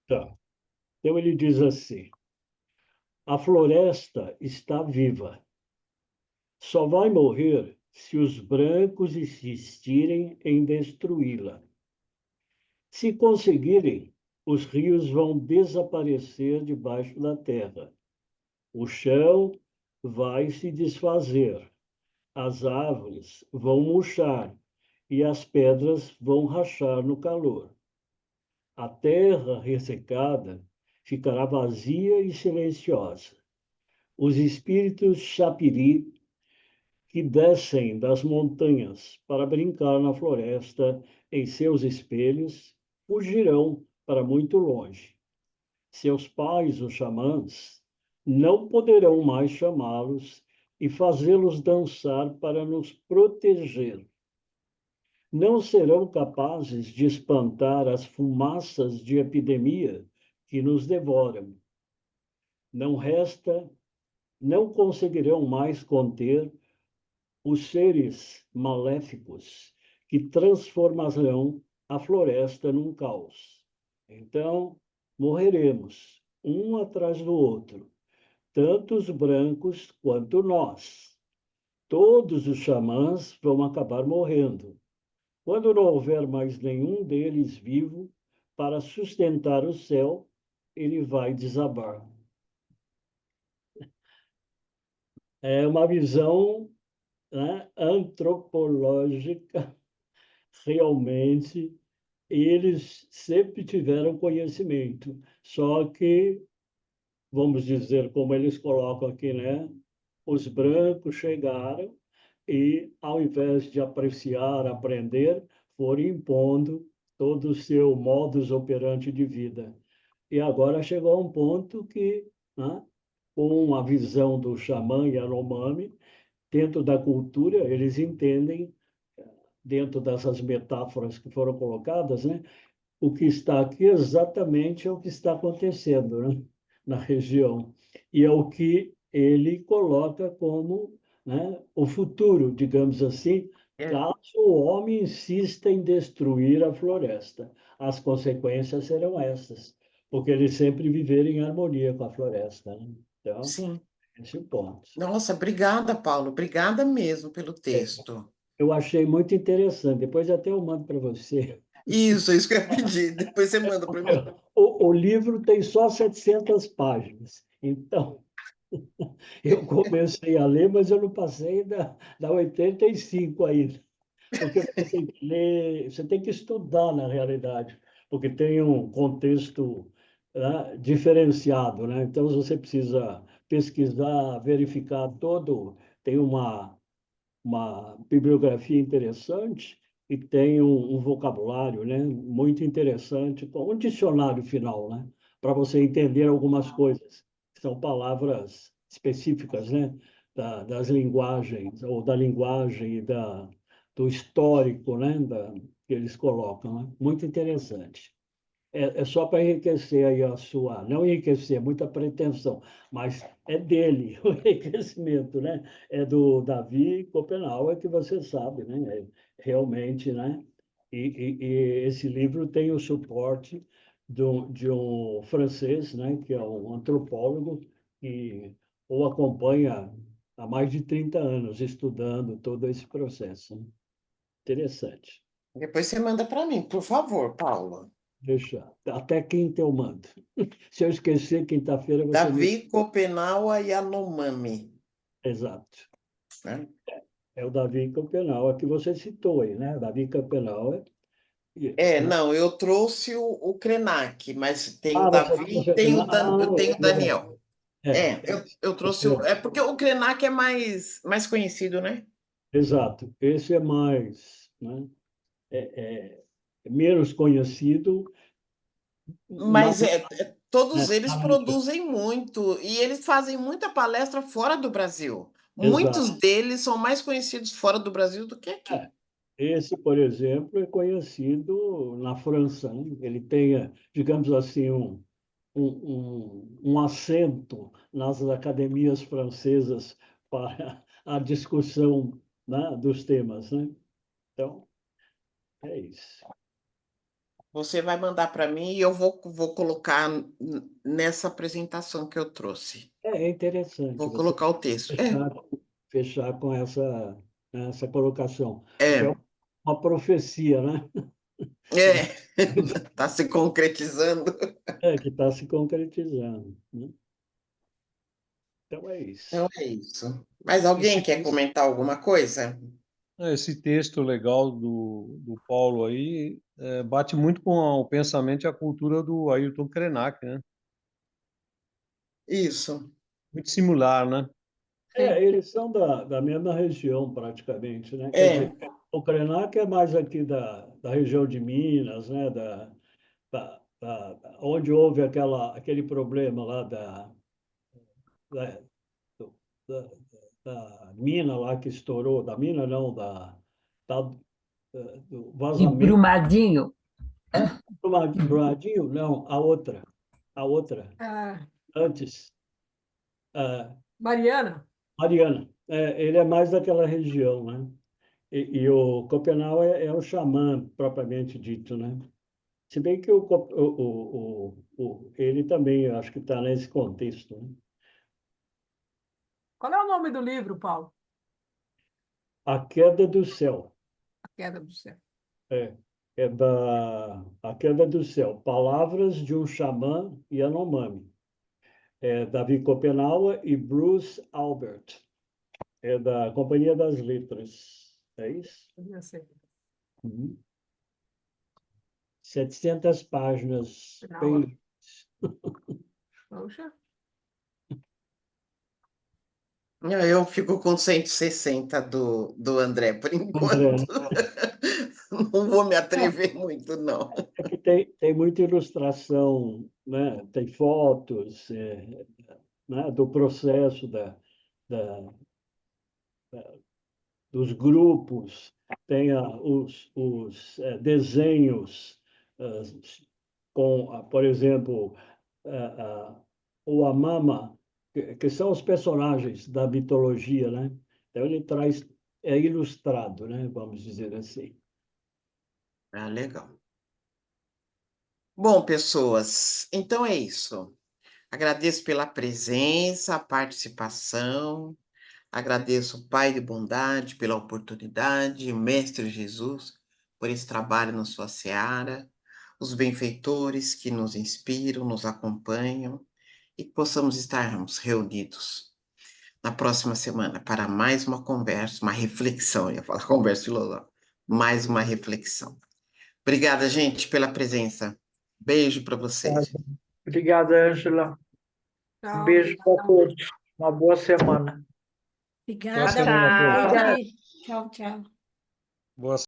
Tá. Então ele diz assim: a floresta está viva. Só vai morrer se os brancos insistirem em destruí-la. Se conseguirem, os rios vão desaparecer debaixo da terra. O chão vai se desfazer. As árvores vão murchar e as pedras vão rachar no calor. A terra ressecada ficará vazia e silenciosa. Os espíritos chapiri que descem das montanhas para brincar na floresta em seus espelhos fugirão para muito longe. Seus pais, os xamãs, não poderão mais chamá-los e fazê-los dançar para nos proteger. Não serão capazes de espantar as fumaças de epidemia que nos devoram. Não resta, não conseguirão mais conter os seres maléficos que transformarão a floresta num caos. Então, morreremos, um atrás do outro, tanto os brancos quanto nós. Todos os xamãs vão acabar morrendo. Quando não houver mais nenhum deles vivo para sustentar o céu, ele vai desabar. É uma visão, né, antropológica, realmente. Eles sempre tiveram conhecimento, só que, vamos dizer, como eles colocam aqui, né? Os brancos chegaram e, ao invés de apreciar, aprender, foram impondo todo o seu modus operandi de vida. E agora chegou a um ponto que, né, com a visão do xamã Yanomami, dentro da cultura, eles entendem, dentro dessas metáforas que foram colocadas, né, o que está aqui exatamente é o que está acontecendo, né, na região. E é o que ele coloca como, né, o futuro, digamos assim, É. caso o homem insista em destruir a floresta. As consequências serão essas, porque eles sempre viveram em harmonia com a floresta, né? Então, Sim. esse é o ponto. Nossa, obrigada, Paulo. Obrigada mesmo pelo texto. Eu achei muito interessante. Depois até eu mando para você. Isso que eu ia pedir. Depois você manda para mim. O livro tem só 700 páginas. Então, eu comecei a ler, mas eu não passei da 85 ainda. Porque você tem que ler, você tem que estudar na realidade, porque tem um contexto, né, diferenciado, né? Então, você precisa pesquisar, verificar todo. Tem uma bibliografia interessante e tem um vocabulário, né, muito interessante, com um dicionário final, né, para você entender algumas coisas, que são palavras específicas, né, das linguagens, ou da linguagem e do histórico, né, que eles colocam, né? Muito interessante. é só para enriquecer aí a sua, não enriquecer, muita pretensão, mas é dele o enriquecimento, né? É do Davi Copenau, que você sabe, né? Realmente, né? E esse livro tem o suporte de um francês, né? Que é um antropólogo que o acompanha há mais de 30 anos, estudando todo esse processo, né? Interessante. Depois você manda para mim, por favor, Paulo. Deixa. Até quinta eu mando. Se eu esquecer, quinta-feira você me. Davi Copenaua Yanomami, Exato. né? É o Davi Campenau, que você citou aí, né? Davi Campenau. Né? Não, eu trouxe o Krenak, mas tem o Ah, você Davi trouxe e aqui. eu tenho o Daniel. Eu trouxe é, É porque o Krenak é mais conhecido, né? exato. Esse é mais, né? Menos conhecido, mas, Mas todos né? eles produzem muito e eles fazem muita palestra fora do Brasil. Exato. Muitos deles são mais conhecidos fora do Brasil do que aqui. Esse, por exemplo, é conhecido na França, né? Ele tem, digamos assim, um assento nas academias francesas para a discussão, né, dos temas, né? Então, é isso. Você vai mandar para mim e eu vou colocar nessa apresentação que eu trouxe. É interessante Vou você colocar o texto. fechar, fechar com essa colocação, porque é É, uma profecia, né? está se concretizando. Que está se concretizando, né? Então, é Então isso. é isso. Mas alguém quer comentar alguma coisa? Esse texto legal do Paulo aí bate muito com o pensamento e a cultura do Ayrton Krenak, né? Isso. Muito similar, né? Sim. Eles são da mesma região, praticamente, né? Quer É, dizer, o Krenak é mais aqui da região de Minas, né? Onde houve aquele problema lá da, do- da, da mina lá que estourou, da mina não, do De vazamento. Brumadinho. Brumadinho? Não, a outra, Ah, antes, ah, Mariana, Mariana. Ele é mais daquela região, né? E o Copenau é o xamã propriamente dito, né? Se bem que ele também, eu acho que está nesse contexto, né? qual é o nome do livro, Paulo? A Queda do Céu. A Queda do Céu. É, A Queda do Céu. Palavras de um Xamã Yanomami. É Davi Copenau e Bruce Albert. É da Companhia das Letras. É isso? Eu sei. Uhum. 700 páginas. Final, Bem... poxa. eu fico com 160 do André, por André, enquanto. Não vou me atrever muito, não. é que tem muita ilustração, né? Tem fotos, né? Do processo da, dos grupos, tem desenhos ah, por exemplo, o Amama, que são os personagens da mitologia, né? Então ele traz, é ilustrado, né? Vamos dizer assim. Ah, legal. Bom, pessoas, então é isso. Agradeço pela presença, a participação. Agradeço o Pai de bondade pela oportunidade, o Mestre Jesus por esse trabalho na sua seara, os benfeitores que nos inspiram, nos acompanham e que possamos estarmos reunidos na próxima semana para mais uma conversa, uma reflexão. Eu ia falar conversa filosófica, mais uma reflexão. Obrigada, gente, pela presença. Beijo para vocês. Obrigado, Ângela. Um Tchau, beijo para obrigada. todos. Uma boa semana. Boa Obrigada, semana a todos. boa noite. Tchau, tchau. Boa